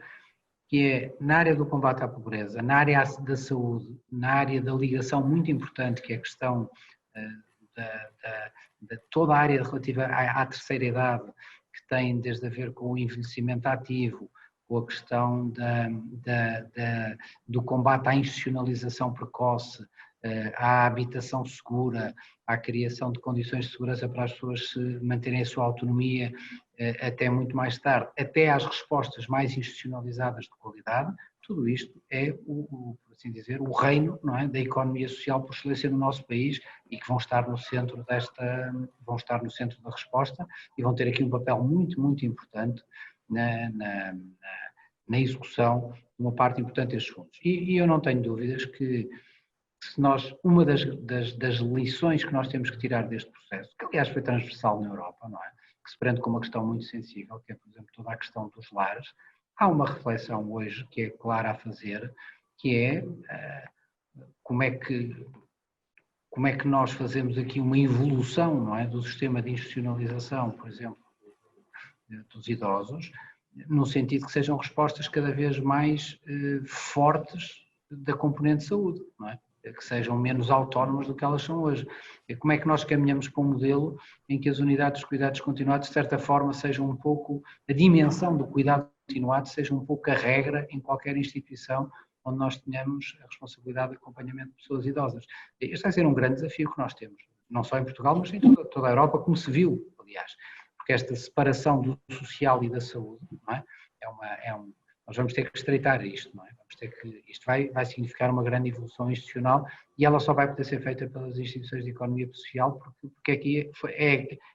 que é na área do combate à pobreza, na área da saúde, na área da ligação muito importante, que é a questão de toda a área relativa à terceira idade, que tem desde a ver com o envelhecimento ativo, com a questão do combate à institucionalização precoce, à habitação segura, à criação de condições de segurança para as pessoas se manterem a sua autonomia até muito mais tarde, até às respostas mais institucionalizadas de qualidade. Tudo isto é, por assim dizer, o reino, não é, da economia social por excelência no nosso país e que vão estar no centro da resposta e vão ter aqui um papel muito, muito importante na execução de uma parte importante destes fundos. E eu não tenho dúvidas que se nós, uma das lições que nós temos que tirar deste processo, que aliás foi transversal na Europa, não é? Que se prende com uma questão muito sensível, que é, por exemplo, toda a questão dos lares, há uma reflexão hoje que é clara a fazer, que é como é que nós fazemos aqui uma evolução, não é, do sistema de institucionalização, por exemplo, dos idosos, no sentido que sejam respostas cada vez mais fortes da componente de saúde, não é? Que sejam menos autónomas do que elas são hoje. E como é que nós caminhamos para um modelo em que as unidades de cuidados continuados, de certa forma, sejam um pouco, a dimensão do cuidado continuado seja um pouco a regra em qualquer instituição onde nós tenhamos a responsabilidade de acompanhamento de pessoas idosas. Este vai ser um grande desafio que nós temos, não só em Portugal, mas em toda a Europa, como se viu, aliás, porque esta separação do social e da saúde, não é? Nós vamos ter que estreitar isto, não é? Isto vai significar uma grande evolução institucional e ela só vai poder ser feita pelas instituições de economia social, porque aqui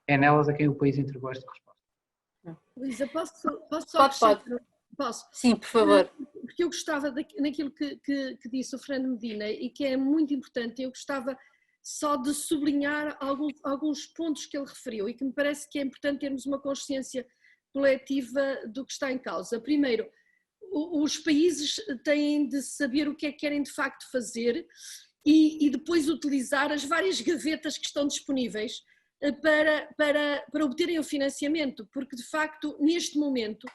é nelas a quem o país entregou esta resposta. Luísa, posso só Pode. Posso? Sim, por favor. Porque eu gostava naquilo que disse o Fernando Medina e que é muito importante, eu gostava só de sublinhar alguns pontos que ele referiu e que me parece que é importante termos uma consciência coletiva do que está em causa. Primeiro, os países têm de saber o que é que querem de facto fazer e depois utilizar as várias gavetas que estão disponíveis para obterem o financiamento, porque de facto neste momento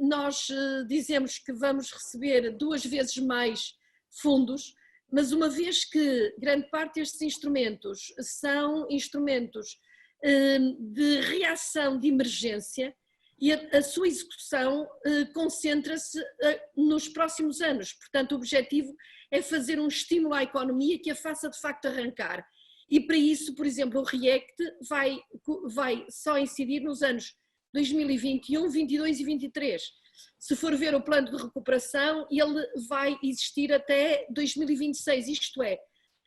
nós dizemos que vamos receber 2 vezes mais fundos, mas uma vez que grande parte destes instrumentos são instrumentos de reação de emergência e a sua execução concentra-se nos próximos anos. Portanto, o objetivo é fazer um estímulo à economia que a faça de facto arrancar. E para isso, por exemplo, o REACT vai só incidir nos anos 2021, 22 e 23. Se for ver o plano de recuperação, ele vai existir até 2026, isto é,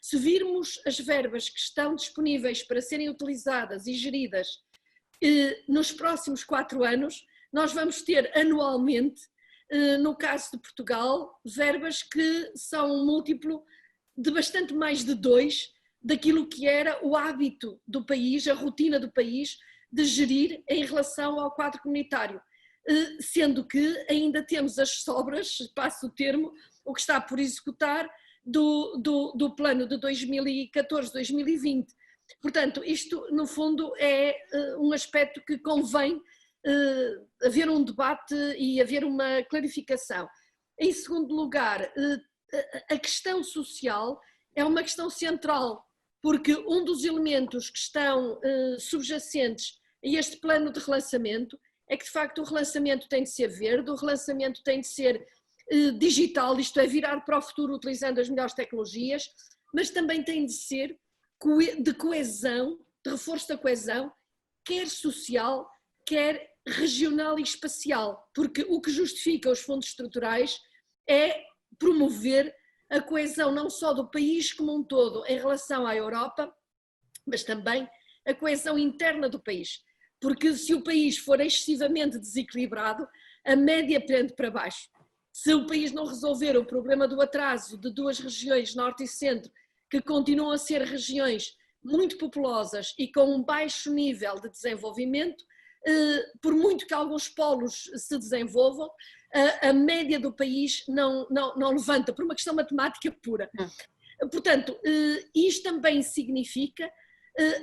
se virmos as verbas que estão disponíveis para serem utilizadas e geridas nos próximos 4 anos, nós vamos ter anualmente, no caso de Portugal, verbas que são um múltiplo de bastante mais de 2 daquilo que era o hábito do país, a rotina do país de gerir em relação ao quadro comunitário, sendo que ainda temos as sobras, passo o termo, o que está por executar do plano de 2014-2020. Portanto, isto no fundo é um aspecto que convém haver um debate e haver uma clarificação. Em segundo lugar, a questão social é uma questão central, porque um dos elementos que estão subjacentes este plano de relançamento é que, de facto, o relançamento tem de ser verde, o relançamento tem de ser digital, isto é, virar para o futuro utilizando as melhores tecnologias, mas também tem de ser de coesão, de reforço da coesão, quer social, quer regional e espacial, porque o que justifica os fundos estruturais é promover a coesão não só do país como um todo em relação à Europa, mas também a coesão interna do país, porque se o país for excessivamente desequilibrado, a média pende para baixo. Se o país não resolver o problema do atraso de duas regiões, norte e centro, que continuam a ser regiões muito populosas e com um baixo nível de desenvolvimento, por muito que alguns polos se desenvolvam, a média do país não levanta, por uma questão matemática pura. Portanto, isto também significa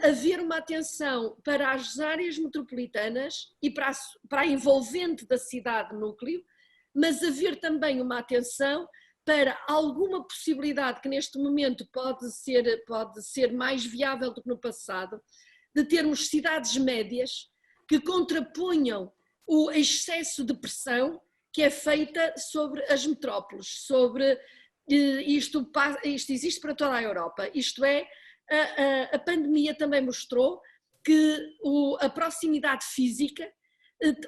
haver uma atenção para as áreas metropolitanas e para a envolvente da cidade-núcleo, mas haver também uma atenção para alguma possibilidade que neste momento pode ser mais viável do que no passado, de termos cidades médias que contrapunham o excesso de pressão que é feita sobre as metrópoles, sobre isto existe para toda a Europa, isto é, a pandemia também mostrou que a proximidade física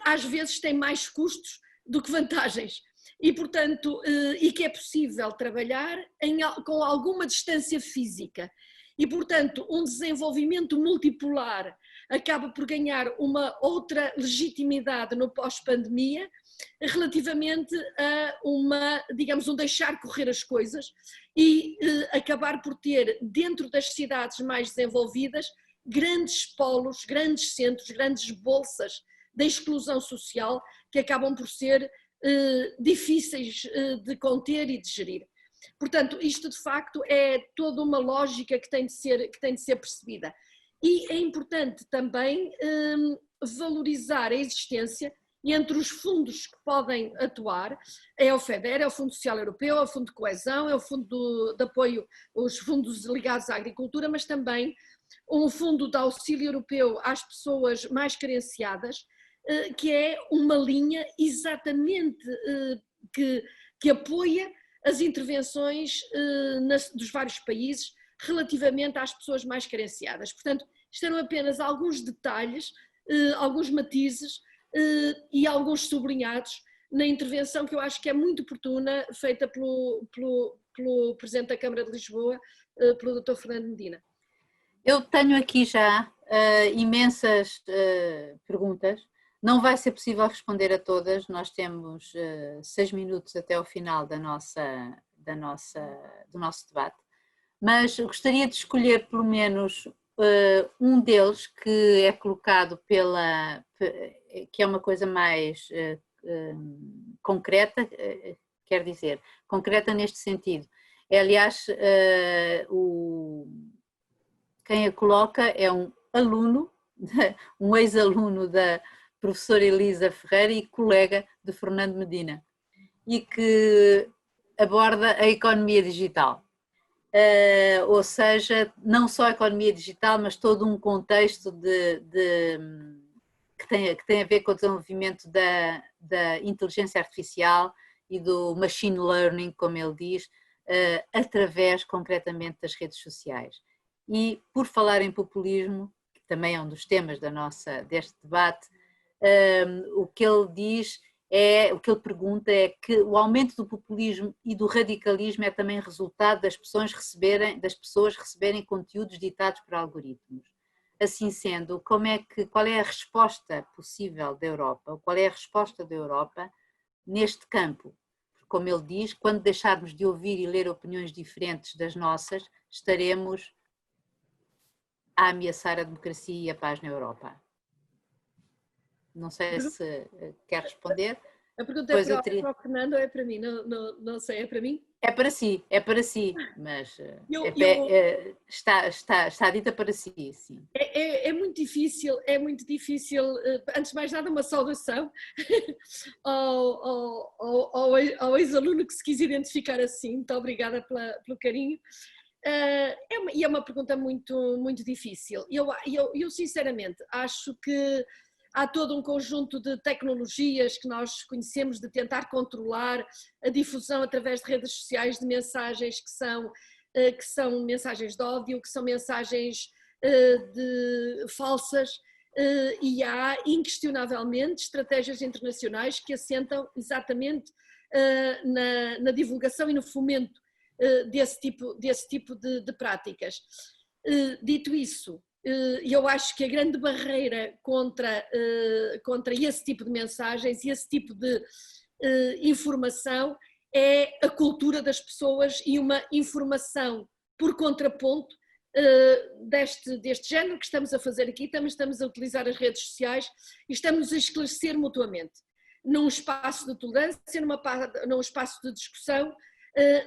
às vezes tem mais custos do que vantagens e, portanto, e que é possível trabalhar com alguma distância física e, portanto, um desenvolvimento multipolar acaba por ganhar uma outra legitimidade no pós-pandemia relativamente a digamos, um deixar correr as coisas e acabar por ter dentro das cidades mais desenvolvidas grandes polos, grandes centros, grandes bolsas de exclusão social que acabam por ser difíceis de conter e de gerir. Portanto, isto de facto é toda uma lógica que tem de ser percebida. E é importante também valorizar a existência entre os fundos que podem atuar, é o FEDER, é o Fundo Social Europeu, é o Fundo de Coesão, é o Fundo de Apoio, os fundos ligados à agricultura, mas também um fundo de auxílio europeu às pessoas mais carenciadas, que é uma linha exatamente que apoia as intervenções dos vários países relativamente às pessoas mais carenciadas. Portanto, isto eram apenas alguns detalhes, alguns matizes e alguns sublinhados na intervenção que eu acho que é muito oportuna, feita pelo Presidente da Câmara de Lisboa, pelo Dr. Fernando Medina. Eu tenho aqui já imensas perguntas. Não vai ser possível responder a todas, nós temos 6 minutos até ao final do nosso debate, mas gostaria de escolher pelo menos um deles que é colocado que é uma coisa mais concreta, quer dizer, concreta neste sentido. Aliás, quem a coloca é um aluno, um ex-aluno da professora Elisa Ferreira e colega de Fernando Medina, e que aborda a economia digital. Ou seja, não só a economia digital, mas todo um contexto que tem a ver com o desenvolvimento da inteligência artificial e do machine learning, como ele diz, através concretamente das redes sociais. E por falar em populismo, que também é um dos temas deste debate, o que ele diz o que ele pergunta é que o aumento do populismo e do radicalismo é também resultado das pessoas receberem conteúdos ditados por algoritmos. Assim sendo, qual é a resposta possível da Europa? Qual é a resposta da Europa neste campo? Como ele diz, quando deixarmos de ouvir e ler opiniões diferentes das nossas, estaremos a ameaçar a democracia e a paz na Europa. Não sei se quer responder. A pergunta é para o Fernando ou é para mim? Não sei, é para mim? É para si, mas está dita para si, sim. É muito difícil, antes de mais nada uma saudação ao ex-aluno que se quis identificar assim, muito obrigada pelo carinho. E é uma pergunta muito, muito difícil. Eu sinceramente acho que há todo um conjunto de tecnologias que nós conhecemos de tentar controlar a difusão através de redes sociais de mensagens que são mensagens de ódio, que são mensagens falsas, e há inquestionavelmente estratégias internacionais que assentam exatamente na divulgação e no fomento desse tipo de práticas. Dito isso, eu acho que a grande barreira contra esse tipo de mensagens e esse tipo de informação é a cultura das pessoas e uma informação por contraponto deste género que estamos a fazer aqui. Estamos a utilizar as redes sociais e estamos a esclarecer mutuamente num espaço de tolerância, num espaço de discussão,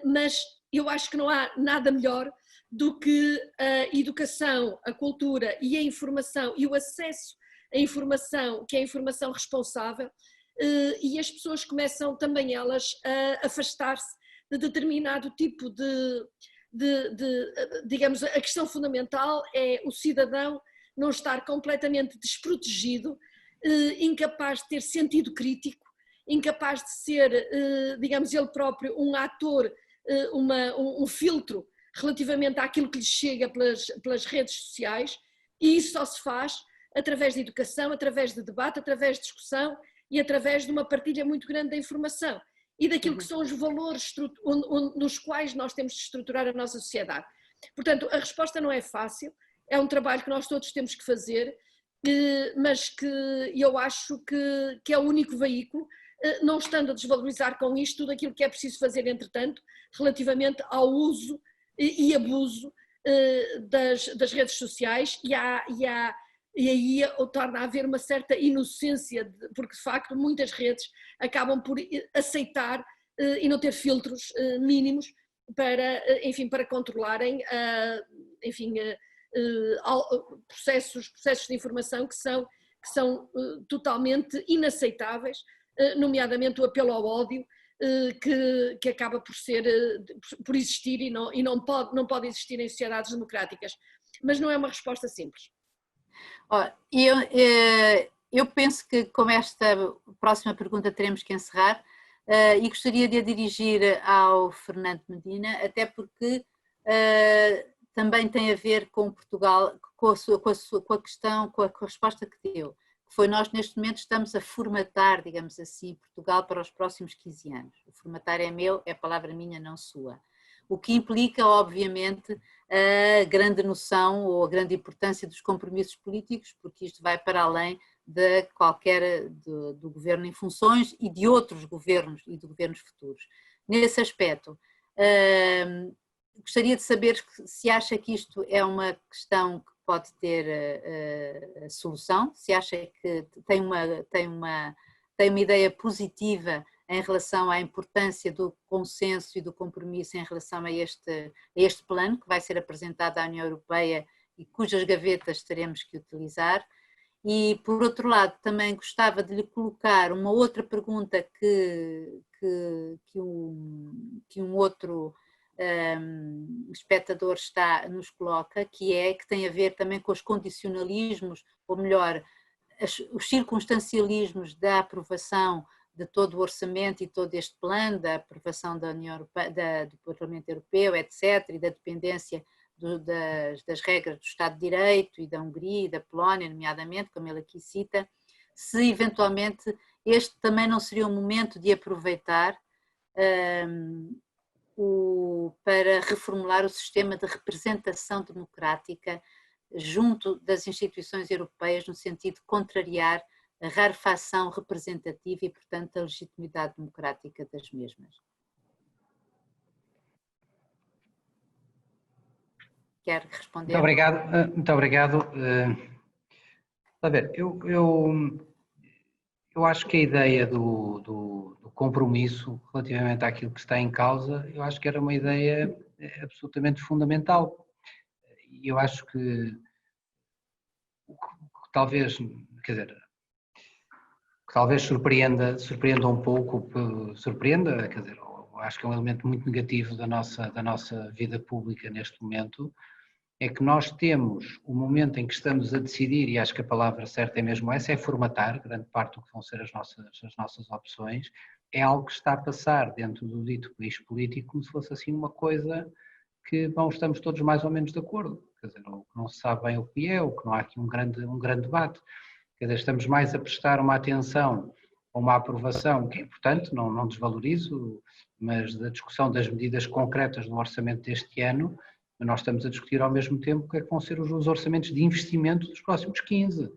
mas eu acho que não há nada melhor do que a educação, a cultura e a informação e o acesso à informação, que é a informação responsável, e as pessoas começam também elas a afastar-se de determinado tipo digamos, a questão fundamental é o cidadão não estar completamente desprotegido, incapaz de ter sentido crítico, incapaz de ser, digamos, ele próprio um ator, um filtro relativamente àquilo que lhe chega pelas redes sociais, e isso só se faz através de educação, através de debate, através de discussão e através de uma partilha muito grande da informação e daquilo que são os valores nos quais nós temos de estruturar a nossa sociedade. Portanto, a resposta não é fácil, é um trabalho que nós todos temos que fazer, mas que eu acho que é o único veículo, não estando a desvalorizar com isto tudo aquilo que é preciso fazer, entretanto, relativamente ao uso e abuso das redes sociais, e aí torna a haver uma certa inocência, porque de facto muitas redes acabam por aceitar e não ter filtros mínimos para controlarem, processos de informação que são totalmente inaceitáveis, nomeadamente o apelo ao ódio, que acaba por existir e não pode existir em sociedades democráticas. Mas não é uma resposta simples. Eu penso que com esta próxima pergunta teremos que encerrar, e gostaria de a dirigir ao Fernando Medina, até porque também tem a ver com Portugal, com a questão, com a resposta que deu, que foi: nós neste momento estamos a formatar, digamos assim, Portugal para os próximos 15 anos. O formatar é meu, é palavra minha, não sua. O que implica, obviamente, a grande noção ou a grande importância dos compromissos políticos, porque isto vai para além de qualquer do governo em funções e de outros governos e de governos futuros. Nesse aspecto, gostaria de saber se acha que isto é uma questão que pode ter solução, se acha que tem uma ideia positiva em relação à importância do consenso e do compromisso em relação a este plano que vai ser apresentado à União Europeia e cujas gavetas teremos que utilizar. E, por outro lado, também gostava de lhe colocar uma outra pergunta que um outro espectador nos coloca, que tem a ver também com os condicionalismos, ou melhor, os circunstancialismos da aprovação de todo o orçamento e todo este plano, da aprovação da União Europeia, do Parlamento Europeu, etc., e da dependência das regras do Estado de Direito e da Hungria e da Polónia, nomeadamente, como ele aqui cita, se eventualmente este também não seria um momento de aproveitar para reformular o sistema de representação democrática junto das instituições europeias, no sentido de contrariar a rarefação representativa e, portanto, a legitimidade democrática das mesmas. Quer responder? Muito obrigado. Muito obrigado. A ver, eu acho que a ideia do compromisso relativamente àquilo que está em causa, eu acho que era uma ideia absolutamente fundamental. E eu acho que talvez, quer dizer, que talvez surpreenda um pouco, quer dizer, acho que é um elemento muito negativo da nossa vida pública neste momento, é que nós temos o momento em que estamos a decidir, e acho que a palavra certa é mesmo essa, é formatar grande parte do que vão ser as nossas opções, é algo que está a passar dentro do dito país político como se fosse assim uma coisa que, bom, estamos todos mais ou menos de acordo, quer dizer, ou que não se sabe bem o que é, ou que não há aqui um grande debate, quer dizer, estamos mais a prestar uma atenção a uma aprovação, que é importante, não desvalorizo, mas da discussão das medidas concretas do orçamento deste ano, nós estamos a discutir ao mesmo tempo o que é que vão ser os orçamentos de investimento dos próximos 15.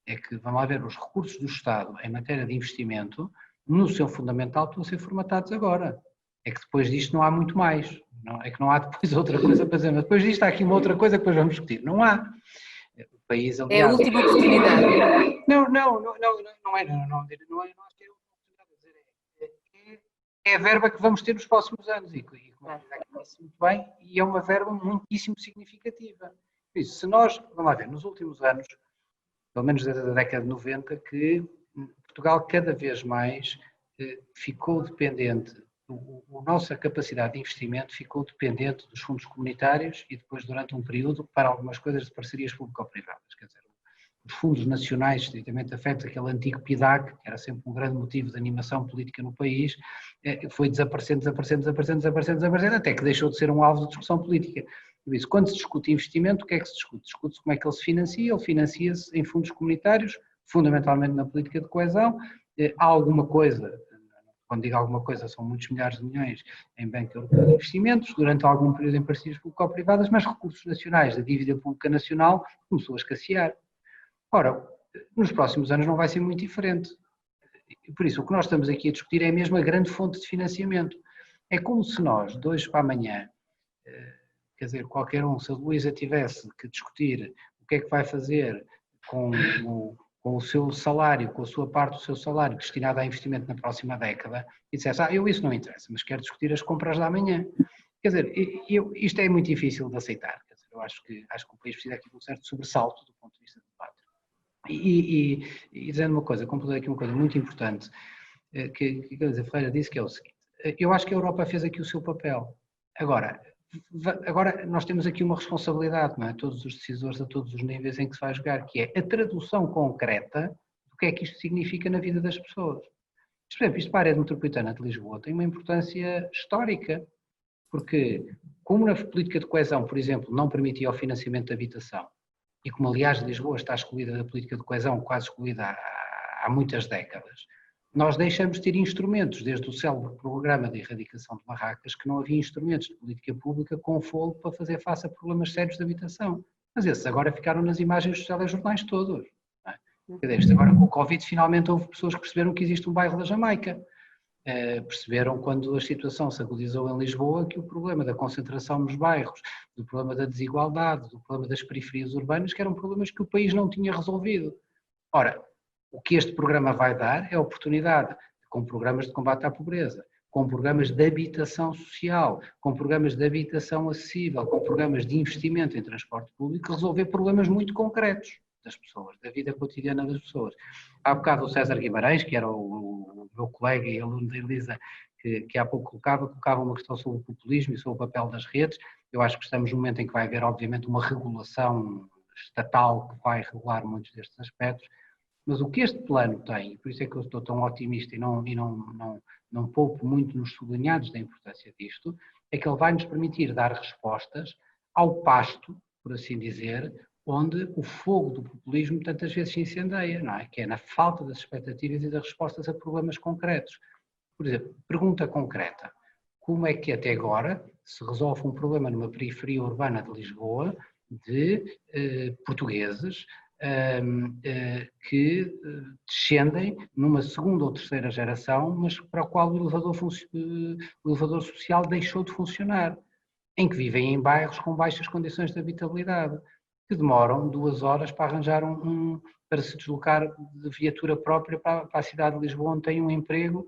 É que, vamos lá ver, os recursos do Estado em matéria de investimento, no seu fundamental, estão a ser formatados agora. É que depois disto não há muito mais. É que não há depois outra coisa para dizer, mas depois disto há aqui uma outra coisa que depois vamos discutir. Não há. O país, aliás, é a última oportunidade. Não é, não é a última oportunidade. É a verba que vamos ter nos próximos anos e como disse muito bem, e é uma verba muitíssimo significativa. Por isso, se nós, vamos lá ver, nos últimos anos, pelo menos desde a década de 90, que Portugal cada vez mais ficou dependente, a nossa capacidade de investimento ficou dependente dos fundos comunitários e depois durante um período para algumas coisas de parcerias público-privadas, quer dizer, os fundos nacionais estritamente afetos, aquele antigo PIDAC, que era sempre um grande motivo de animação política no país, foi desaparecendo, até que deixou de ser um alvo de discussão política. Por isso, quando se discute investimento, o que é que se discute? Discute-se como é que ele se financia, ele financia-se em fundos comunitários, fundamentalmente na política de coesão, há alguma coisa, quando digo alguma coisa são muitos milhares de milhões em Banco Europeu de Investimentos, durante algum período em parcerias público-privadas, mas recursos nacionais da dívida pública nacional começou a escassear. Ora, nos próximos anos não vai ser muito diferente. Por isso, o que nós estamos aqui a discutir é mesmo a grande fonte de financiamento. É como se nós, de hoje para amanhã, quer dizer, qualquer um, se a Luísa tivesse que discutir o que é que vai fazer com o seu salário, com a sua parte do seu salário destinada a investimento na próxima década, e dissesse, isso não interessa, mas quero discutir as compras da manhã. Quer dizer, isto é muito difícil de aceitar. Quer dizer, eu acho que o país precisa aqui de um certo sobressalto do ponto de vista do debate. E dizendo uma coisa, completando aqui uma coisa muito importante, que a Ferreira disse, que é o seguinte, eu acho que a Europa fez aqui o seu papel. Agora nós temos aqui uma responsabilidade, não é? Todos os decisores a todos os níveis em que se vai jogar, que é a tradução concreta do que é que isto significa na vida das pessoas. Por exemplo, isto para a área metropolitana de Lisboa tem uma importância histórica, porque como na política de coesão, por exemplo, não permitia o financiamento da habitação, e como aliás Lisboa está excluída da política de coesão, quase excluída há muitas décadas, nós deixamos de ter instrumentos, desde o célebre programa de erradicação de barracas, que não havia instrumentos de política pública com fogo para fazer face a problemas sérios de habitação. Mas esses agora ficaram nas imagens dos telejornais todos. Não é? Quer dizer, agora com o Covid finalmente houve pessoas que perceberam que existe um bairro da Jamaica. Perceberam quando a situação se agudizou em Lisboa que o problema da concentração nos bairros, do problema da desigualdade, do problema das periferias urbanas, que eram problemas que o país não tinha resolvido. Ora, o que este programa vai dar é a oportunidade, com programas de combate à pobreza, com programas de habitação social, com programas de habitação acessível, com programas de investimento em transporte público, resolver problemas muito concretos das pessoas, da vida cotidiana das pessoas. Há bocado o César Guimarães, que era o meu colega e aluno da Elisa, que há pouco colocava uma questão sobre o populismo e sobre o papel das redes. Eu acho que estamos num momento em que vai haver, obviamente, uma regulação estatal que vai regular muitos destes aspectos. Mas o que este plano tem, e por isso é que eu estou tão otimista e não poupo muito nos sublinhados da importância disto, é que ele vai nos permitir dar respostas ao pasto, por assim dizer, onde o fogo do populismo tantas vezes se incendeia, não é? Que é na falta das expectativas e das respostas a problemas concretos. Por exemplo, pergunta concreta, como é que até agora se resolve um problema numa periferia urbana de Lisboa de portugueses que descendem numa segunda ou terceira geração, mas para o qual o elevador social deixou de funcionar, em que vivem em bairros com baixas condições de habitabilidade, que demoram 2 horas para arranjar para se deslocar de viatura própria para a cidade de Lisboa, onde têm um emprego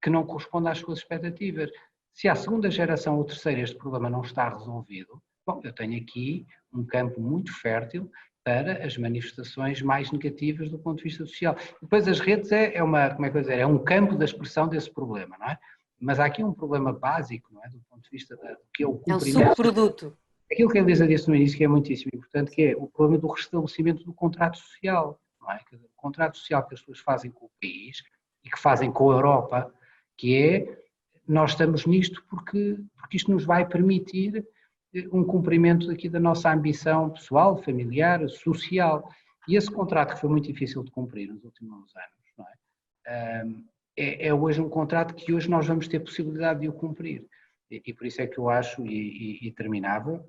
que não corresponde às suas expectativas. Se à segunda geração ou terceira este problema não está resolvido, bom, eu tenho aqui um campo muito fértil para as manifestações mais negativas do ponto de vista social. Depois as redes é um campo da expressão desse problema, não é? Mas há aqui um problema básico, não é? Do ponto de vista do que é o É um cumprimento. subproduto. Aquilo que a Elisa disse no início, que é muitíssimo importante, que é o problema do restabelecimento do contrato social. Não é? O contrato social que as pessoas fazem com o país e que fazem com a Europa, que é, nós estamos nisto porque isto nos vai permitir um cumprimento aqui da nossa ambição pessoal, familiar, social. E esse contrato que foi muito difícil de cumprir nos últimos anos, não é? É hoje um contrato que hoje nós vamos ter possibilidade de o cumprir. E por isso é que eu acho, e terminava,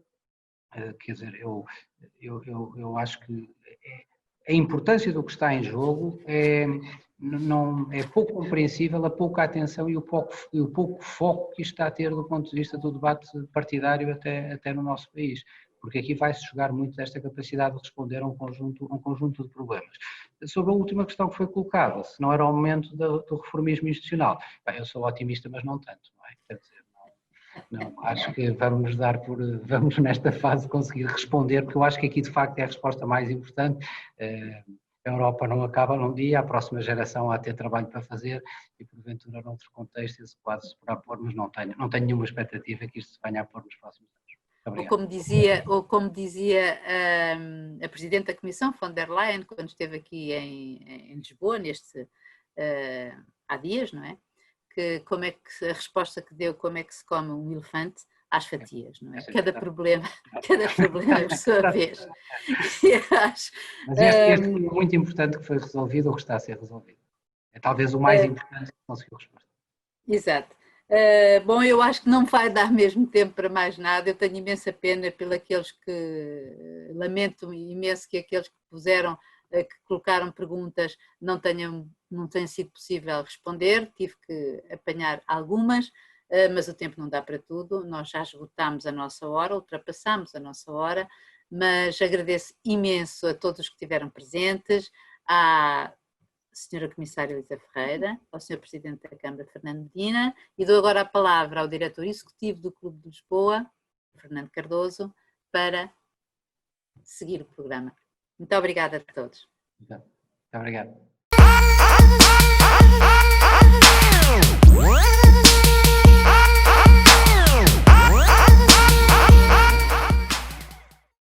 quer dizer, eu acho que a importância do que está em jogo é pouco compreensível a pouca atenção e o pouco foco que isto está a ter do ponto de vista do debate partidário até no nosso país, porque aqui vai-se jogar muito desta capacidade de responder a um conjunto de problemas. Sobre a última questão que foi colocada, se não era o momento do reformismo institucional, bem, eu sou otimista, mas não tanto, não é? Quer dizer, não, acho que vamos nesta fase conseguir responder, porque eu acho que aqui de facto é a resposta mais importante. A Europa não acaba num dia, a próxima geração há a ter trabalho para fazer e porventura noutro contexto esse quadro se poderá pôr, mas não tenho nenhuma expectativa que isto se venha a pôr nos próximos anos. Ou como dizia a Presidente da Comissão, von der Leyen, quando esteve aqui em Lisboa, há dias, não é? Que como é que a resposta que deu, como é que se come um elefante às fatias, não é? Cada problema por sua vez. Mas este foi muito importante que foi resolvido ou que está a ser resolvido. É talvez o mais importante que conseguiu resposta. Exato. Bom, eu acho que não vai dar mesmo tempo para mais nada. Eu tenho imensa pena pelos que lamento imenso que aqueles que que colocaram perguntas não tenha sido possível responder. Tive que apanhar algumas, mas o tempo não dá para tudo. Nós já esgotámos a nossa hora, ultrapassámos a nossa hora, mas agradeço imenso a todos os que estiveram presentes, à Senhora Comissária Elisa Ferreira, ao Sr. Presidente da Câmara, Fernando Medina, e dou agora a palavra ao Diretor Executivo do Clube de Lisboa, Fernando Cardoso, para seguir o programa. Muito obrigada a todos. Muito obrigado.